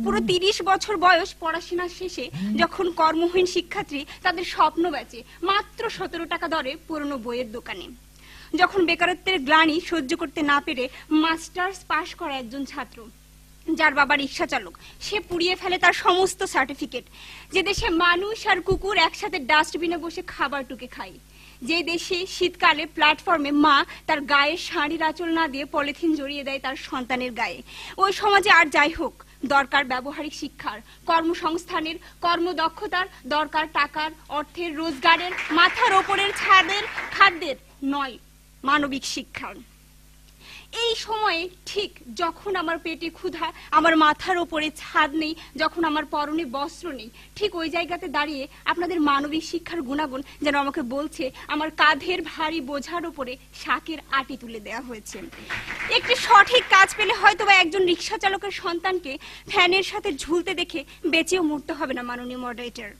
পুরো 30 বছর বয়স পড়াশোনা শেষে যখন কর্মহীন শিক্ষার্থী তাদের স্বপ্ন বেচে মাত্র 17 টাকা দরে পুরনো বইয়ের দোকানে। যখন বেকারত্বের গ্লানি সহ্য করতে না পেরে মাস্টার্স পাশ করা একজন ছাত্র, যার বাবা রিক্সা চালক, সে পুড়িয়ে ফেলে তার সমস্ত সার্টিফিকেট। যে দেশে মানুষ আর কুকুর একসাথে ডাস্টবিনে বসে খাবার টুকে খায়, যে দেশে শীতকালে প্ল্যাটফর্মে মা তার গায়ে শাড়ির আঁচল না দিয়ে পলিথিন জড়িয়ে দেয় তার সন্তানের গায়ে, ওই সমাজে আর যাই হোক দরকার ব্যবহারিক শিক্ষার, কর্মসংস্থানের, কর্মদক্ষতার, দরকার টাকার, অর্থের, রোজগারের, মাথার ওপরের ছাদের, খাদ্যের নয়, মানবিক শিক্ষার। এই সময়ে ঠিক যখন আমার পেটে ক্ষুধা, আমার মাথার ওপরে ছাদ নেই, যখন আমার পরনে বস্ত্র নেই, ঠিক ওই জায়গাতে দাঁড়িয়ে আপনাদের মানবিক শিক্ষার গুণাগুণ যেন আমাকে বলছে আমার কাঁধের ভারী বোঝার ওপরে শাকের আটি তুলে দেওয়া হয়েছে। একটি সঠিক কাজ পেলে হয়তো বা একজন রিক্সা চালকের সন্তানকে ফ্যানের সাথে ঝুলতে দেখে বেঁচেও মরতে হবে না মাননীয় মডারেটর।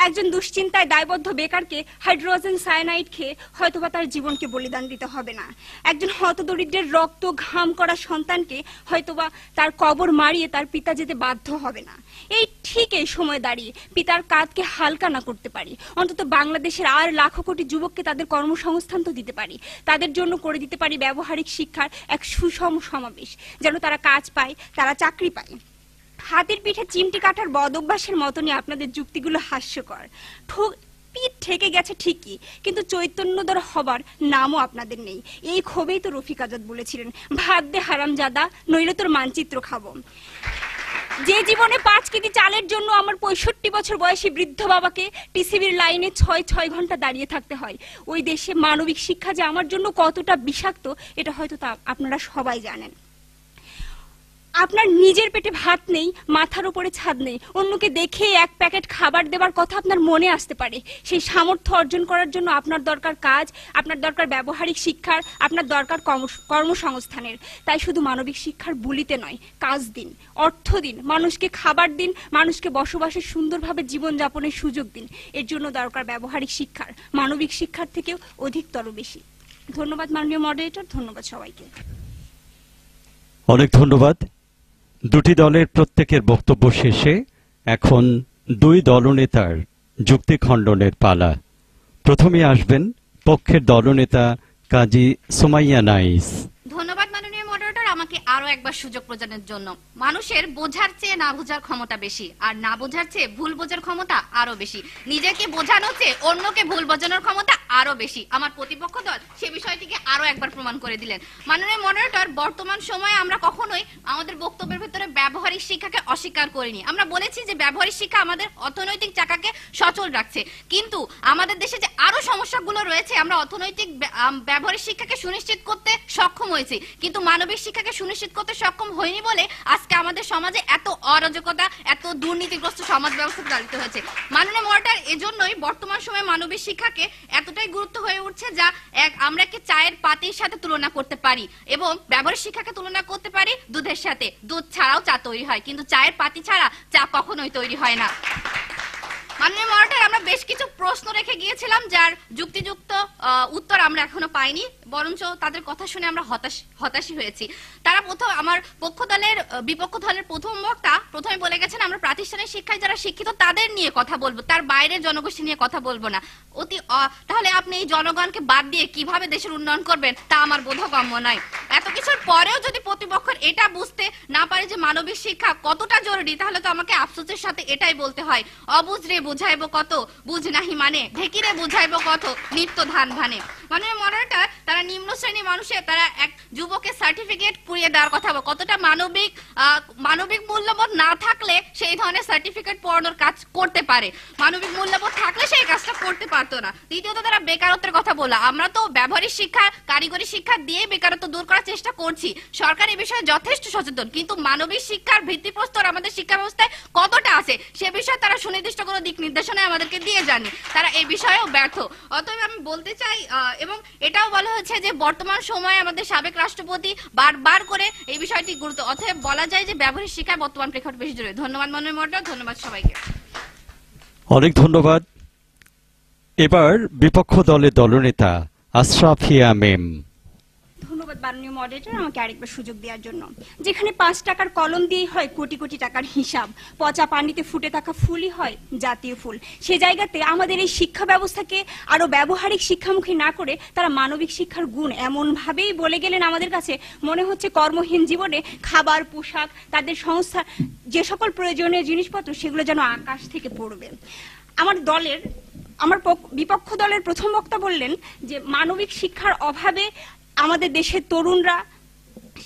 একজন দুশ্চিন্তায় দায়বদ্ধ বেকারকে হাইড্রোজেন সায়ানাইড খেয়ে হয়তোবা তার জীবনকে বলিদান দিতে হবে না। একজন হতদরিদ্রের রক্ত ঘাম করা সন্তানকে হয়তোবা তার কবর মারিয়ে তার পিতা যেতে বাধ্য হবে না। এই ঠিক এই সময় দাঁড়িয়ে পিতার কাঁধকে হালকা না করতে পারি, অন্তত বাংলাদেশের আর লাখো কোটি যুবককে তাদের কর্মসংস্থান তো দিতে পারি, তাদের জন্য করে দিতে পারি ব্যবহারিক শিক্ষার এক সুষম সমাবেশ, যেন তারা কাজ পায়, তারা চাকরি পায়। হাতের পিঠে চিমটি কাটার বদ অভ্যাসের মতনই আপনাদের যুক্তিগুলো হাস্যকর। পিঠ ঠেকে গেছে ঠিকই, কিন্তু চৈতন্যধর হবার নামও আপনাদের নেই। এই ক্ষোভেই তো রফিক আজাদ বলেছিলেন, ভাত দে হারামজাদা, নইলে তোর মানচিত্র খাবো। যে জীবনে 5 কেজি চালের জন্য আমার 65 বছর বয়সী বৃদ্ধ বাবাকে টিসিবির লাইনে 6 ঘন্টা দাঁড়িয়ে থাকতে হয়, ওই দেশে মানবিক শিক্ষা যে আমার জন্য কতটা বিষাক্ত এটা হয়তো তা আপনারা সবাই জানেন। আপনার নিজের পেটে ভাত নেই, মাথার উপরে ছাদ নেই, অন্যকে দেখে এক প্যাকেট খাবার দেবার কথা আপনার মনে আসতে পারে। সেই সামর্থ্য অর্জন করার জন্য আপনার দরকার কাজ, আপনার দরকার ব্যবহারিক শিক্ষার, আপনার দরকার কর্মসংস্থানের। তাই শুধু মানবিক শিক্ষার বলিতে নয়, কাজ দিন, অর্থ দিন, মানুষকে খাবার দিন, মানুষকে বসবাসের সুন্দরভাবে জীবনযাপনের সুযোগ দিন। এর জন্য দরকার ব্যবহারিক শিক্ষার, মানবিক শিক্ষার থেকেও অধিকতর বেশি। ধন্যবাদ মাননীয় মডারেটর, ধন্যবাদ সবাইকে। অনেক ধন্যবাদ। দুটি দলের প্রত্যেকের বক্তব্য শেষে এখন দুই দলনেতার যুক্তি খণ্ডনের পালা। প্রথমে আসবেন পক্ষের দলনেতা কাজী সুমাইয়া নাইস। ধন্যবাদ মাননীয় মডারেটর, আমাকে আরো একবার সুযোগ প্রদানের জন্য। মানুষের বোঝার চেয়ে না বোঝার ক্ষমতা বেশি, আর না বোঝার চেয়ে ভুল বোঝার ক্ষমতা আরো বেশি। নিজেকে বোঝানোর চেয়ে অন্যকে ভুল বোঝানোর ক্ষমতা আরো বেশি। আমার প্রতিপক্ষ দল সে বিষয়টিকে আরো একবার প্রমাণ করে দিলেন। মাননীয় মডারেটর, বর্তমান সময়ে আমরা কখনোই আমাদের বক্তব্যের ভিতরে ব্যবহারিক শিক্ষাকে অস্বীকার করিনি। আমরা বলেছি যে ব্যবহারিক শিক্ষা আমাদের অর্থনৈতিক চাকাকে সচল রাখছে, কিন্তু আমাদের দেশে যে আরো সমস্যাগুলো রয়েছে, আমরা অর্থনৈতিক ব্যবহারিক শিক্ষাকে সুনিশ্চিত করতে সক্ষম হয়েছি, কিন্তু মানবিক শিক্ষাকে সুনিশ্চিত করতে সক্ষম হয়নি বলে আজকে আমাদের সমাজে এত অরাজকতা, এত দুর্নীতিগ্রস্ত সমাজ ব্যবস্থা চালিত হয়েছে। মাননীয় মডারেটর, এজন্যই বর্তমান সময়ে মানবিক শিক্ষাকে এতটাই গুরুত্ব হয়ে উঠছে যা আমরা কি চায়ের পাতির সাথে তুলনা করতে পারি, এবং ব্যবহারিক শিক্ষাকে তুলনা করতে পারি দুধের সাথে। দুধ ছাড়াও চা তৈরি হয়, কিন্তু চায়ের পাতি ছাড়া চা কখনোই তৈরি হয় না। মাননীয় মডারেটর, আমরা বেশ কিছু প্রশ্ন রেখে গিয়েছিলাম যার যুক্তিযুক্ত উত্তর আমরা এখনো পাইনি, বরঞ্চ তাদের কথা শুনে আমরা হতাশই হয়েছি। তারা আমার বিপক্ষ দলের প্রথম বক্তা প্রথমে বলে গেছেন আমরা প্রাতিষ্ঠানিক শিক্ষায় যারা শিক্ষিত তাদের নিয়ে কথা বলবো, তার বাইরের জনগোষ্ঠী নিয়ে কথা বলবো না। তাহলে আপনি এই জনগণকে বাদ দিয়ে কিভাবে দেশের উন্নয়ন করবেন তা আমার বোধগম্য নয়। এত কিছুর পরেও যদি প্রতিপক্ষের এটা বুঝতে না পারে যে মানবিক শিক্ষা কতটা জরুরি, তাহলে তো আমাকে আফসোসের সাথে এটাই বলতে হয়, অবুঝ রে বুঝাইব কত, বুঝ নাহি মানে, ঢেকিরে বুঝাইব কত, নিত্য ধান ভানে। মানে মডারেটর, তারা নিম্ন শ্রেণী মানুষের, তারা এক যুবকের সার্টিফিকেট পুড়িয়ে দেওয়ার কথা বলে, কতটা মানবিক মূল্যবোধ না থাকলে সেই ধরনের সার্টিফিকেট পড়ানোর কাজ করতে পারে, মানবিক মূল্যবোধ থাকলে সেই কাজটা করতে পারতো না। দ্বিতীয়ত, তারা বেকারত্বের কথা বলা, আমরা তো ব্যবহারিক শিক্ষা, কারিগরি শিক্ষা দিয়ে বেকারত্ব দূর করার চেষ্টা করছি, সরকার এই বিষয়ে যথেষ্ট সচেতন, কিন্তু মানবিক শিক্ষার ভিত্তিপ্রস্তর আমাদের শিক্ষা ব্যবস্থায় কতটা আছে সে বিষয়ে তারা সুনির্দিষ্ট কোনো দিক নির্দেশনা আমাদেরকে দিয়ে যাননি, তারা এই বিষয়েও ব্যর্থ। অতএব আমি বলতে চাই, এবং এটাও বলা হচ্ছে যে বর্তমান সময়ে আমাদের সাবেক রাষ্ট্রপতি বারবার করে এই বিষয়টি গুরুত্ব, অতএব বলা যায় যে ব্যবহারিক শিক্ষায় বর্তমান প্রেক্ষাপট বেশি জরুরি। ধন্যবাদ মাননীয় মডারেটর, ধন্যবাদ সবাইকে। অনেক ধন্যবাদ। এবার বিপক্ষ দলের দলনেতা আশরাফিয়া মেম। ধন্যবাদ মাননীয় মডারেটর আমাকে আরেকবার সুযোগ দেওয়ার জন্য। যেখানে 5 টাকার কলম দিয়ে হয় কোটি কোটি টাকার হিসাব, পচা পানিতে ফুটে থাকা ফুলই হয় জাতীয় ফুল, সে জায়গাতে আমাদের এই শিক্ষা ব্যবস্থাকে আরো ব্যবহারিক শিক্ষামুখী না করে তারা মানবিক শিক্ষার গুণ এমন ভাবেই বলে গেলেন আমাদের কাছে, মনে হচ্ছে কর্মহীন জীবনে খাবার, পোশাক, তাদের সংস্থা যে সকল প্রয়োজনীয় জিনিসপত্র সেগুলো যেন আকাশ থেকে পড়বে। আমার বিপক্ষ দলের প্রথম বক্তা বললেন যে মানবিক শিক্ষার অভাবে আমাদের দেশের তরুণরা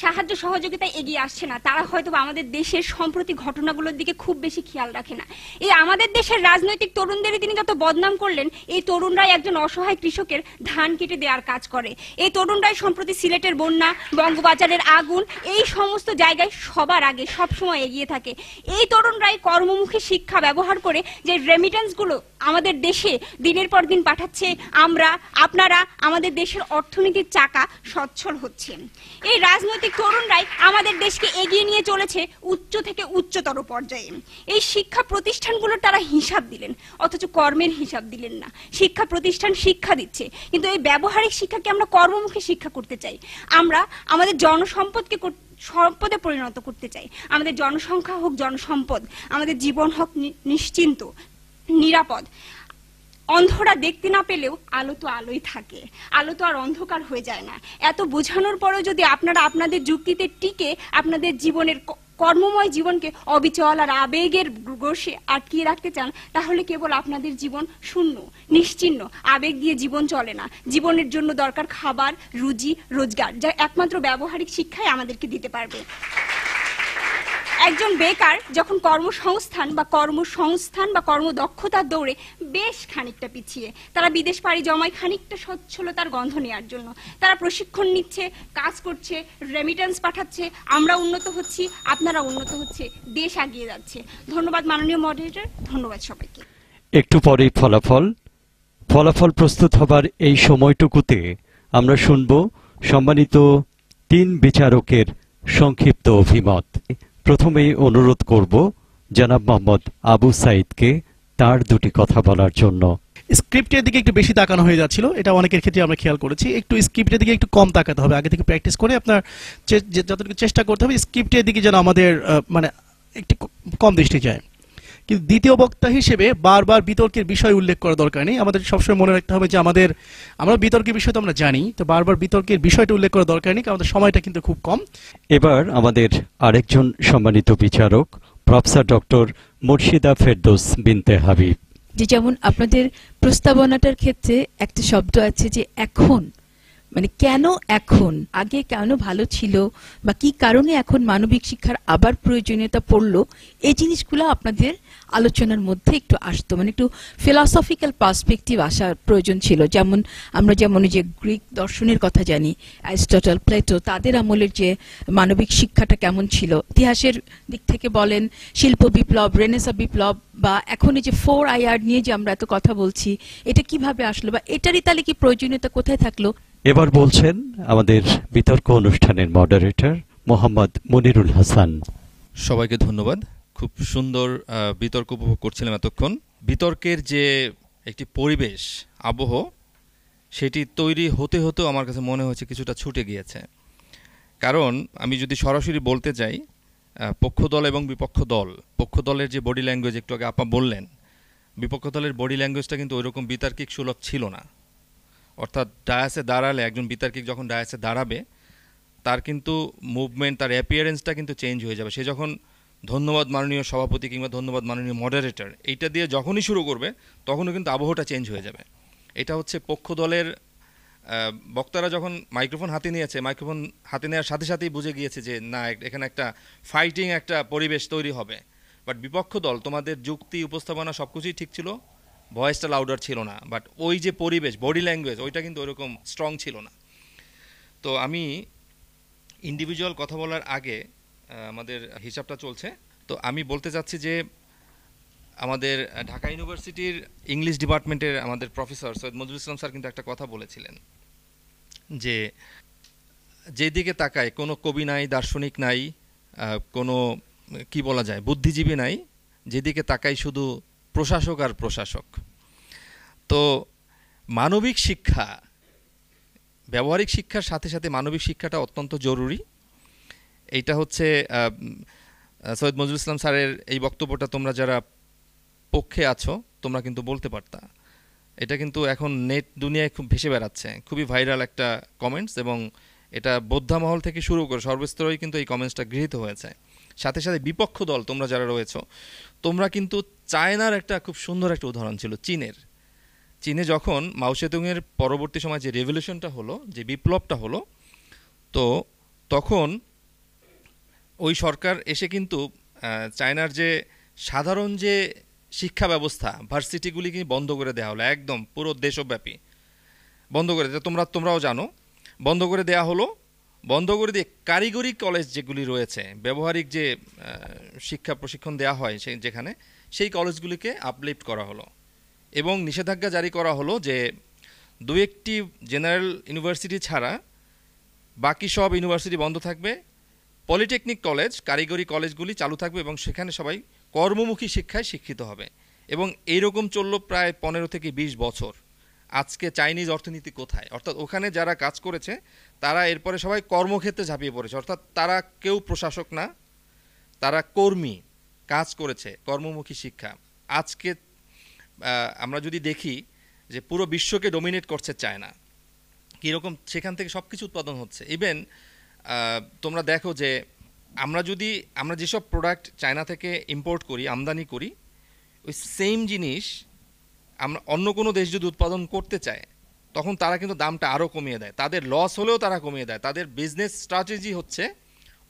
সাহায্য সহযোগিতায় এগিয়ে আসছে না, তারা হয়তো আমাদের দেশের সম্প্রতি ঘটনাগুলোর দিকে খুব বেশি খেয়াল রাখে না। এই আমাদের দেশের রাজনৈতিক তরুণদের তিনি যত বদনাম করলেন, এই তরুণরাই একজন অসহায় কৃষকের ধান কেটে দেওয়ার কাজ করে, এই তরুণরাই সম্প্রতি সিলেটের বন্যা, বঙ্গবাজারের আগুন, এই সমস্ত জায়গায় সবার আগে সব সময় এগিয়ে থাকে। এই তরুণরাই কর্মমুখী শিক্ষা ব্যবহার করে যে রেমিটেন্স গুলো আমাদের দেশে দিনের পর দিন পাঠাচ্ছে, আপনারা আমাদের দেশের অর্থনীতির চাকা সচ্ছল হচ্ছে। এই রাজনৈতিক তরুণরাই আমাদের দেশকে এগিয়ে নিয়ে চলেছে উচ্চ থেকে উচ্চতর পর্যায়ে। এই শিক্ষা প্রতিষ্ঠানগুলোর তারা হিসাব দিলেন, অথচ কর্মের হিসাব দিলেন না। শিক্ষা প্রতিষ্ঠান শিক্ষা দিচ্ছে, কিন্তু এই ব্যবহারিক শিক্ষাকে আমরা কর্মমুখী শিক্ষা করতে চাই। আমরা আমাদের জনসম্পদকে সম্পদে পরিণত করতে চাই। আমাদের জনসংখ্যা হোক জনসম্পদ, আমাদের জীবন হোক নিশ্চিন্ত, নিরাপদ। অন্ধরা দেখতে না পেলেও আলো তো আলোই থাকে, আলো তো আর অন্ধকার হয়ে যায় না। এত বোঝানোর পরেও যদি আপনারা আপনাদের যুক্তিতে টিকে আপনাদের জীবনের কর্মময় জীবনকে অবিচল আর আবেগের গোষে আটকিয়ে রাখতে চান, তাহলে কেবল আপনাদের জীবন শূন্য, নিশ্চিহ্ন। আবেগ দিয়ে জীবন চলে না। জীবনের জন্য দরকার খাবার, রুজি, রোজগার, যা একমাত্র ব্যবহারিক শিক্ষাই আমাদেরকে দিতে পারবে। একজন বেকার যখন কর্মসংস্থান বা কর্মদক্ষতার দৌড়ে বেশ খানিকটা পিছিয়ে, তারা বিদেশ পাড়ি জমায় খানিকটা সচ্ছলতার গন্ধ নেওয়ার জন্য। তারা প্রশিক্ষণ নিচ্ছে, কাজ করছে, রেমিটেন্স পাঠাচ্ছে, আমরা উন্নত হচ্ছি, আপনারা উন্নত হচ্ছে, দেশ এগিয়ে যাচ্ছে। ধন্যবাদ মাননীয় মডারেটর, ধন্যবাদ সবাইকে। একটু পরেই ফলাফল প্রস্তুত হবার এই সময়টুকুতে আমরা শুনব সম্মানিত 3 বিচারকের সংক্ষিপ্ত অভিমত। প্রথমেই অনুরোধ করব জনাব মোহাম্মদ আবু সাইদকে তার 2টি কথা বলার জন্য। স্ক্রিপ্টের দিকে একটু বেশি তাকানো হয়ে যাচ্ছিল, এটা অনেকের ক্ষেত্রে আমরা খেয়াল করেছি। একটু স্ক্রিপ্টের দিকে একটু কম তাকাতে হবে, আগে থেকে প্র্যাকটিস করে আপনার যতটুকু চেষ্টা করতে হবে স্ক্রিপ্টের দিকে যেন আমাদের মানে একটু কম দৃষ্টি যায়। কিন্তু দ্বিতীয় বক্তা হিসেবে বারবার বিতর্কের বিষয় উল্লেখ করা দরকার নেই। আমাদের সবসময় মনে রাখতে হবে যে আমরা বিতর্কের বিষয় তো আমরা জানি, তো বারবার বিতর্কের বিষয়টা উল্লেখ করা দরকার নেই, কারণ আমাদের সময়টা কিন্তু খুব কম। এবার আমাদের আরেকজন সম্মানিত বিচারক প্রফেসর ডক্টর মুর্শিদা ফেরদৌস বিনতে হাবিব। যেমন আপনাদের প্রস্তাবনাটার ক্ষেত্রে একটা শব্দ আছে যে এখন, মানে কেন এখন, আগে কেন ভালো ছিল বা কি কারণে এখন মানবিক শিক্ষার আবার প্রয়োজনীয়তা পড়লো, এই জিনিসগুলো আপনাদের আলোচনার মধ্যে একটু আসতো, মানে একটু ফিলসফিক্যাল পার্সপেক্টিভ আসার প্রয়োজন ছিল। যেমন আমরা যে গ্রিক দর্শনের কথা জানি, অ্যারিস্টটল, প্লেটো, তাদের আমলের যে মানবিক শিক্ষাটা কেমন ছিল, ইতিহাসের দিক থেকে বলেন, শিল্প বিপ্লব, রেনেসা বিপ্লব, বা এখন এই যে 4IR নিয়ে যে আমরা এত কথা বলছি, এটা কিভাবে আসলো বা এটারই তাহলে কি প্রয়োজনীয়তা কোথায় থাকলো। এবার বলছেন আমাদের বিতর্ক অনুষ্ঠানের মডারেটর মোহাম্মদ মনিরুল হাসান। সবাইকে ধন্যবাদ। খুব সুন্দর বিতর্ক উপভোগ করছিলাম এতক্ষণ। বিতর্কের যে একটি পরিবেশ, আবহ, সেটি তৈরি হতে হতেও আমার কাছে মনে হচ্ছে কিছুটা ছুটে গিয়েছে। কারণ আমি যদি সরাসরি বলতে যাই, পক্ষ দল এবং বিপক্ষ দল, পক্ষ দলের যে বডি ল্যাঙ্গুয়েজ একটু আগে আপা বললেন, বিপক্ষ দলের বডি ল্যাঙ্গুয়েজটা কিন্তু ওইরকম বিতার্কিক সুলভ ছিল না। অর্থাৎ ডায়াসে দাঁড়ালে একজন বিতার্কিক যখন ডায়াসে দাঁড়াবে, তার কিন্তু মুভমেন্ট, তার অ্যাপিয়ারেন্সটা কিন্তু চেঞ্জ হয়ে যাবে। সে যখন ধন্যবাদ মাননীয় সভাপতি কিংবা ধন্যবাদ মাননীয় মডারেটর এইটা দিয়ে যখনই শুরু করবে, তখনও কিন্তু আবহটা চেঞ্জ হয়ে যাবে। এটা হচ্ছে পক্ষ দলের বক্তারা যখন মাইক্রোফোন হাতে নিয়েছে, মাইক্রোফোন হাতে নেওয়ার সাথে সাথেই বুঝে গিয়েছে যে না, এখানে একটা ফাইটিং একটা পরিবেশ তৈরি হবে। বাট বিপক্ষ দল, তোমাদের যুক্তি, উপস্থাপনা সব কিছুই ঠিক ছিল, ভয়েসটা লাউডার ছিল না, বাট ওই যে পরিবেশ, বডি ল্যাঙ্গুয়েজ, ওইটা কিন্তু ওইরকম স্ট্রং ছিল না। তো আমি ইন্ডিভিজুয়াল কথা বলার আগে আমাদের হিসাবটা চলছে। তো আমি বলতে চাচ্ছি যে আমাদের ঢাকা ইউনিভার্সিটির ইংলিশ ডিপার্টমেন্টের আমাদের প্রফেসর সৈয়দ মজরুল ইসলাম স্যার কিন্তু একটা কথা বলেছিলেন যে যেদিকে তাকায় কোনো কবি নাই, দার্শনিক নাই, কোনো কি বলা যায় বুদ্ধিজীবী নাই, যেদিকে তাকাই শুধু প্রশাসক আর প্রশাসক। তো মানবিক শিক্ষা, ব্যবহারিক শিক্ষার সাথে সাথে মানবিক শিক্ষাটা অত্যন্ত জরুরি। এইটা হচ্ছে সৈয়দ মজরুল ইসলাম স্যারের এই বক্তব্যটা তোমরা যারা পক্ষে আছো তোমরা কিন্তু বলতে পারতা। এটা কিন্তু এখন নেট দুনিয়ায় খুব ভেসে বেড়াচ্ছে, খুবই ভাইরাল একটা কমেন্টস, এবং এটা বোদ্ধা মহল থেকে শুরু করে সর্বস্তরেই কিন্তু এই কমেন্টসটা গৃহীত হয়েছে। সাথে সাথে বিপক্ষ দল তোমরা যারা রয়েছো, তোমরা কিন্তু চায়নার একটা খুব সুন্দর একটা উদাহরণ ছিল চীনে যখন মাও সেতুংয়ের পরবর্তী সময় যে রেভলিউশনটা হলো, যে বিপ্লবটা হলো, তো তখন ওই সরকার এসে কিন্তু চায়নার যে সাধারণ যে শিক্ষা ব্যবস্থা, ভার্সিটিগুলিকে বন্ধ করে দেওয়া হলো, একদম পুরো দেশব্যাপী বন্ধ করে দেওয়া, তোমরাও জানো, বন্ধ করে দেওয়া হলো। বন্ধ করে দিয়ে কারিগরি কলেজ যেগুলি রয়েছে, ব্যবহারিক যে শিক্ষা প্রশিক্ষণ দেওয়া হয় যেখানে, সেই কলেজগুলিকে আপলিফট করা হলো এবং নিষেধাজ্ঞা জারি করা হলো যে 2-1টি জেনারেল ইউনিভার্সিটি ছাড়া বাকি সব ইউনিভার্সিটি বন্ধ থাকবে, পলিটেকনিক কলেজ, কারিগরি কলেজগুলি চালু থাকবে এবং সেখানে সবাই কর্মমুখী শিক্ষায় শিক্ষিত হবে। এবং এইরকম চলল প্রায় 15 থেকে 20 বছর। আজকে চাইনিজ অর্থনীতি কোথায়? অর্থাৎ ওখানে যারা কাজ করেছে তারা এরপরে সবাই কর্মক্ষেত্রে ঝাঁপিয়ে পড়েছে, অর্থাৎ তারা কেউ প্রশাসক না, তারা কর্মী, কাজ করেছে, কর্মমুখী শিক্ষা। আজকে আমরা যদি দেখি যে পুরো বিশ্বকে ডমিনেট করছে চায়না, কীরকম সেখান থেকে সব কিছু উৎপাদন হচ্ছে। ইভেন তোমরা দেখো যে আমরা যেসব প্রোডাক্ট চায়না থেকে ইম্পোর্ট করি, আমদানি করি, ওই সেম জিনিস আমরা অন্য কোনো দেশ যদি উৎপাদন করতে চায় তখন তারা কিন্তু দামটা আরও কমিয়ে দেয়, তাদের লস হলেও তারা কমিয়ে দেয়। তাদের বিজনেস স্ট্র্যাটেজি হচ্ছে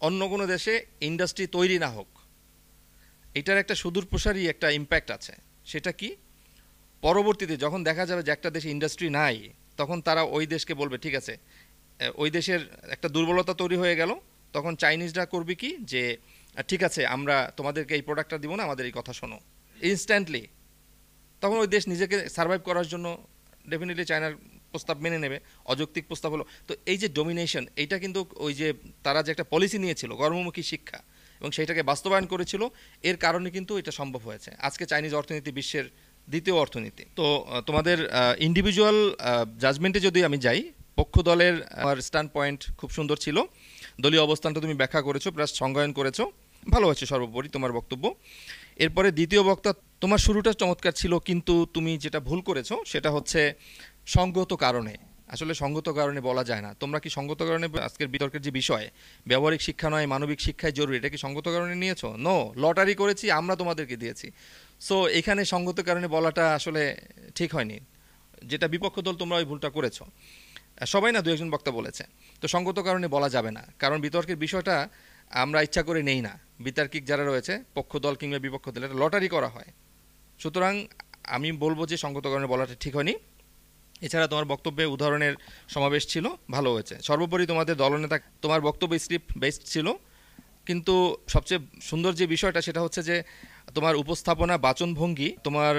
অন্য কোনো দেশে ইন্ডাস্ট্রি তৈরি না হোক। এটার একটা সুদূর প্রসারী একটা ইম্প্যাক্ট আছে। সেটা কি? পরবর্তীতে যখন দেখা যাবে যে একটা দেশে ইন্ডাস্ট্রি নাই, তখন তারা ওই দেশকে বলবে ঠিক আছে, ওই দেশের একটা দুর্বলতা তৈরি হয়ে গেল, তখন চাইনিজরা করবে কি যে ঠিক আছে আমরা তোমাদেরকে এই প্রোডাক্টটা দিব না, আমাদের এই কথা শোনো, ইনস্ট্যান্টলি। তখন ওই দেশ নিজেকে সার্ভাইভ করার জন্য ডেফিনেটলি চায়নার প্রস্তাব মেনে নেবে, অযৌক্তিক প্রস্তাব হলো। তো এই যে ডমিনেশন, এইটা কিন্তু ওই যে তারা যে একটা পলিসি নিয়েছিল কর্মমুখী শিক্ষা এবং সেইটাকে বাস্তবায়ন করেছিল, এর কারণে কিন্তু এটা সম্ভব হয়েছে। আজকে চাইনিজ অর্থনীতি বিশ্বের দ্বিতীয় অর্থনীতি। তো তোমাদের ইন্ডিভিজুয়াল জাজমেন্টে যদি আমি যাই, পক্ষ দলের আমার স্ট্যান্ড পয়েন্ট খুব সুন্দর ছিল, দলীয় অবস্থানটা তুমি ব্যাখ্যা করেছো, প্লাস সংজ্ঞায়ন করেছো, ভালো হয়েছে সর্বোপরি তোমার বক্তব্য। এরপরে দ্বিতীয় বক্তা, তোমার শুরুটা চমৎকার ছিল, কিন্তু তুমি যেটা ভুল করেছো সেটা হচ্ছে সঙ্গত কারণে। আসলে সঙ্গত কারণে বলা যায় না। তোমরা কি সঙ্গত কারণে আজকের বিতর্কের যে বিষয় ব্যবহারিক শিক্ষা নয় মানবিক শিক্ষায় জরুরি, এটা কি সঙ্গত কারণে নিয়েছো? নো, লটারি করেছি, আমরা তোমাদেরকে দিয়েছি। সো এখানে সঙ্গত কারণে বলাটা আসলে ঠিক হয়নি। যেটা বিপক্ষ দল তোমরা ওই ভুলটা করেছো, সবাই না, 2-1 জন বক্তা বলেছে। তো সঙ্গত কারণে বলা যাবে না, কারণ বিতর্কের বিষয়টা আমরা ইচ্ছা করে নেই না। বিতার্কিক যারা রয়েছে, পক্ষ দল কিংবা বিপক্ষ দল, এটা লটারি করা হয়। সুতরাং আমি বলবো যে সঙ্গত কারণে বলাটা ঠিক হয়নি। এছাড়া তোমার বক্তব্যে উদাহরণের সমাবেশ ছিল, ভালো হয়েছে। সর্বোপরি তোমাদের দলনেতা, তোমার বক্তব্য স্ক্রিপ্ট বেসড ছিল, কিন্তু সবচেয়ে সুন্দর যে বিষয়টা সেটা হচ্ছে যে তোমার উপস্থাপনা, বাচনভঙ্গি তোমার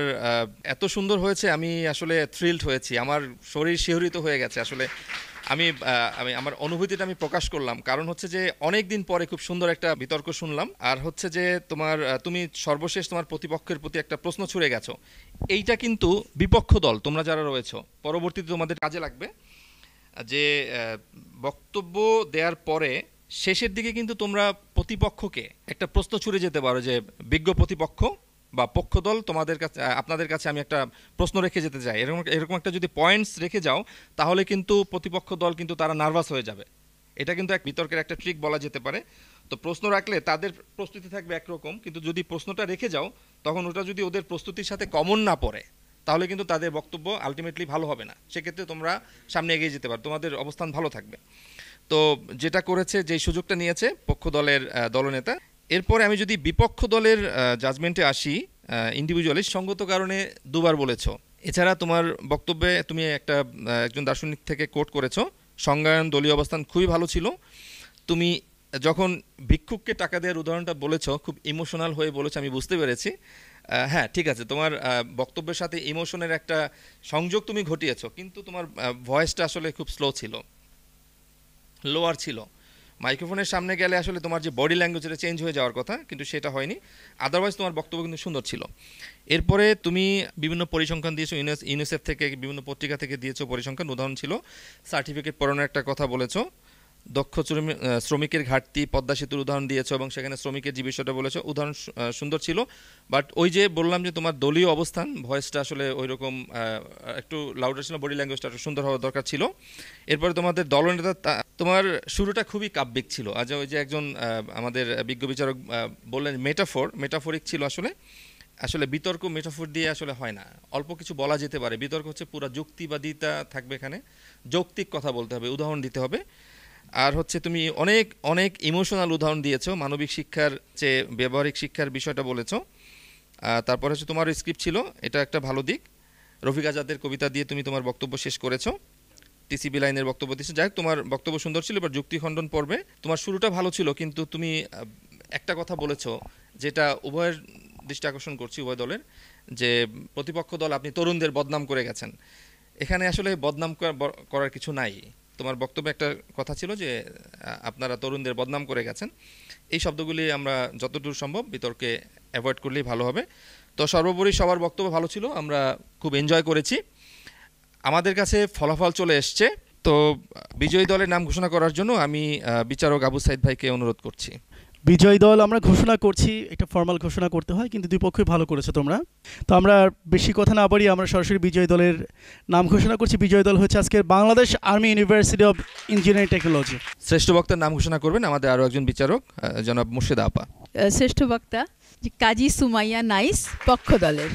এত সুন্দর হয়েছে, আমি আসলে থ্রিলড হয়েছি, আমার শরীর শিহরিত হয়ে গেছে। আসলে আমি আমার অনুভূতিটা আমি প্রকাশ করলাম, কারণ হচ্ছে যে অনেক দিন পরে খুব সুন্দর একটা বিতর্ক শুনলাম। আর হচ্ছে যে তুমি সর্বশেষ তোমার প্রতিপক্ষের প্রতি একটা প্রশ্ন ছুড়ে গেছো, এইটা কিন্তু বিপক্ষ দল তোমরা যারা রয়েছো পরবর্তীতে তোমাদের কাজে লাগবে। যে বক্তব্য দেওয়ার পরে শেষের দিকে কিন্তু তোমরা প্রতিপক্ষকে একটা প্রশ্ন ছুড়ে যেতে পারো যে বিজ্ঞ প্রতিপক্ষ বা পক্ষ দল, তোমাদের কাছে, আপনাদের কাছে আমি একটা প্রশ্ন রেখে যেতে চাই, এরকম একটা যদি পয়েন্টস রেখে যাও, তাহলে কিন্তু প্রতিপক্ষ দল কিন্তু তারা নার্ভাস হয়ে যাবে। এটা কিন্তু এক বিতর্কের একটা ট্রিক বলা যেতে পারে। তো প্রশ্ন রাখলে তাদের প্রস্তুতি থাকবে একরকম, কিন্তু যদি প্রশ্নটা রেখে যাও, তখন ওটা যদি ওদের প্রস্তুতির সাথে কমন না পড়ে, তাহলে কিন্তু তাদের বক্তব্য আলটিমেটলি ভালো হবে না। সেক্ষেত্রে তোমরা সামনে এগিয়ে যেতে পারো, তোমাদের অবস্থান ভালো থাকবে। তো যেটা করেছে, যে সুযোগটা নিয়েছে পক্ষ দলের দলনেতা। এরপরে আমি যদি বিপক্ষ দলের জাজমেন্টে আসি, ইন্ডিভিজুয়ালি সঙ্গত কারণে 2 বার বলেছো। এছাড়া তোমার বক্তব্যে তুমি একজন দার্শনিক থেকে কোট করেছো, সংজ্ঞায়ন, দলীয় অবস্থান খুবই ভালো ছিল। তুমি যখন ভিক্ষুককে টাকা দেওয়ার উদাহরণটা বলেছো, খুব ইমোশনাল হয়ে বলেছো, আমি বুঝতে পেরেছি। হ্যাঁ, ঠিক আছে, তোমার বক্তব্যের সাথে ইমোশনের একটা সংযোগ তুমি ঘটিয়েছো, কিন্তু তোমার ভয়েসটা আসলে খুব স্লো ছিল, লোয়ার ছিল। মাইক্রোফোনের সামনে গেলে আসলে তোমার যে বডি ল্যাঙ্গুয়েজ এটা চেঞ্জ হয়ে যাওয়ার কথা, কিন্তু সেটা হয়নি। আদারওয়াইজ তোমার বক্তব্য কিন্তু সুন্দর ছিল। এরপরে তুমি বিভিন্ন পরিসংখ্যান দিয়েছো, ইউনিসেফ থেকে, বিভিন্ন পত্রিকা থেকে দিয়েছো পরিসংখ্যান। উদাহরণ ছিল সার্টিফিকেট পড়ানোর একটা কথা বলেছো, দক্ষ শ্রমিকের ঘাটতি, পদ্মা সেতুর উদাহরণ দিয়েছো এবং সেখানে শ্রমিকের যে বিষয়টা বলেছো, উদাহরণ সুন্দর ছিল। বাট ওই যে বললাম যে তোমার দলীয় অবস্থান, ভয়েসটা আসলে ওই রকম একটু লাউডার ছিল, বডি ল্যাঙ্গুয়েজটা একটু সুন্দর হওয়া দরকার ছিল। এরপরে তোমাদের দলনেতা, তোমার শুরুটা খুবই কাব্যিক ছিল। আজ ওই যে একজন আমাদের বিজ্ঞ বিচারক বললেন মেটাফরিক ছিল। আসলে বিতর্ক মেটাফোর দিয়ে আসলে হয় না, অল্প কিছু বলা যেতে পারে। বিতর্ক হচ্ছে পুরো যুক্তিবাদিতা থাকবে, এখানে যৌক্তিক কথা বলতে হবে, উদাহরণ দিতে হবে। আর হচ্ছে তুমি অনেক অনেক ইমোশনাল উদাহরণ দিয়েছো, মানবিক শিক্ষার যে ব্যবহারিক শিক্ষার বিষয়টা বলেছো। তারপর হচ্ছে তোমার স্ক্রিপ্ট ছিল, এটা একটা ভালো দিক। রফিক আজাদের কবিতা দিয়ে তুমি তোমার বক্তব্য শেষ করেছো, টিসিবি লাইনের বক্তব্য দিয়েছো। যাই হোক, তোমার বক্তব্য সুন্দর ছিল। এবার যুক্তিখণ্ডন পর্বে তোমার শুরুটা ভালো ছিল, কিন্তু তুমি একটা কথা বলেছো যেটা উভয়ের দৃষ্টি আকর্ষণ করছি, উভয় দলের, যে প্রতিপক্ষ দল আপনি তরুণদের বদনাম করে গেছেন। এখানে আসলে বদনাম করার কিছু নাই। তোমার বক্তব্যে একটা কথা ছিল যে আপনারা তরুণদের বদনাম করে গেছেন। এই শব্দগুলি আমরা যতদূর সম্ভব বিতর্কে অ্যাভয়েড করলেই ভালো হবে। তো সর্বোপরি সবার বক্তব্য ভালো ছিল, আমরা খুব এনজয় করেছি। আমাদের কাছে ফলাফল চলে এসছে, তো বিজয়ী দলের নাম ঘোষণা করার জন্য আমি বিচারক আবু সাইদ ভাইকে অনুরোধ করছি। বিজয়ী দল আমরা ঘোষণা করছি, একটা ফর্মাল ঘোষণা করতে হয়, কিন্তু দুই পক্ষই ভালো করেছো তোমরা। তো আমরা বেশি কথা না বাড়িয়ে আমরা সরাসরি বিজয়ী দলের নাম ঘোষণা করছি। বিজয়ী দল হচ্ছে আজকের Bangladesh army university of engineering technology. শ্রেষ্ঠ বক্তার নাম ঘোষণা করবেন আমাদের আরও একজন বিচারক, জনাব মুর্শিদা আপা। শ্রেষ্ঠ বক্তা কাজী সুমাইয়া নাইস পক্ষ দলের।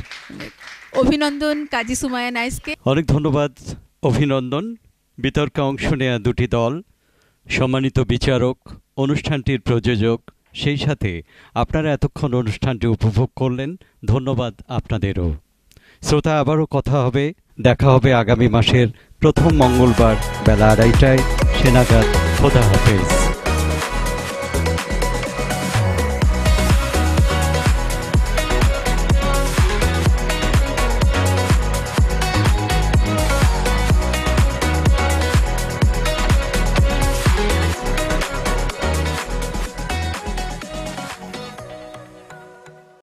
অভিনন্দন কাজী সুমাইয়া নাইসকে। অনেক ধন্যবাদ, অভিনন্দন। বিতর্কে অংশ নেয়া দুটি দল, সম্মানিত বিচারক, অনুষ্ঠানটির প্রযোজক, সেই সাথে আপনারা এতক্ষণ অনুষ্ঠানটি উপভোগ করলেন, ধন্যবাদ আপনাদেরও। শ্রোতা, আবারও কথা হবে, দেখা হবে আগামী মাসের প্রথম মঙ্গলবার বেলা 2:30টায়। সেনাগাদ, খোদা হাফেজ।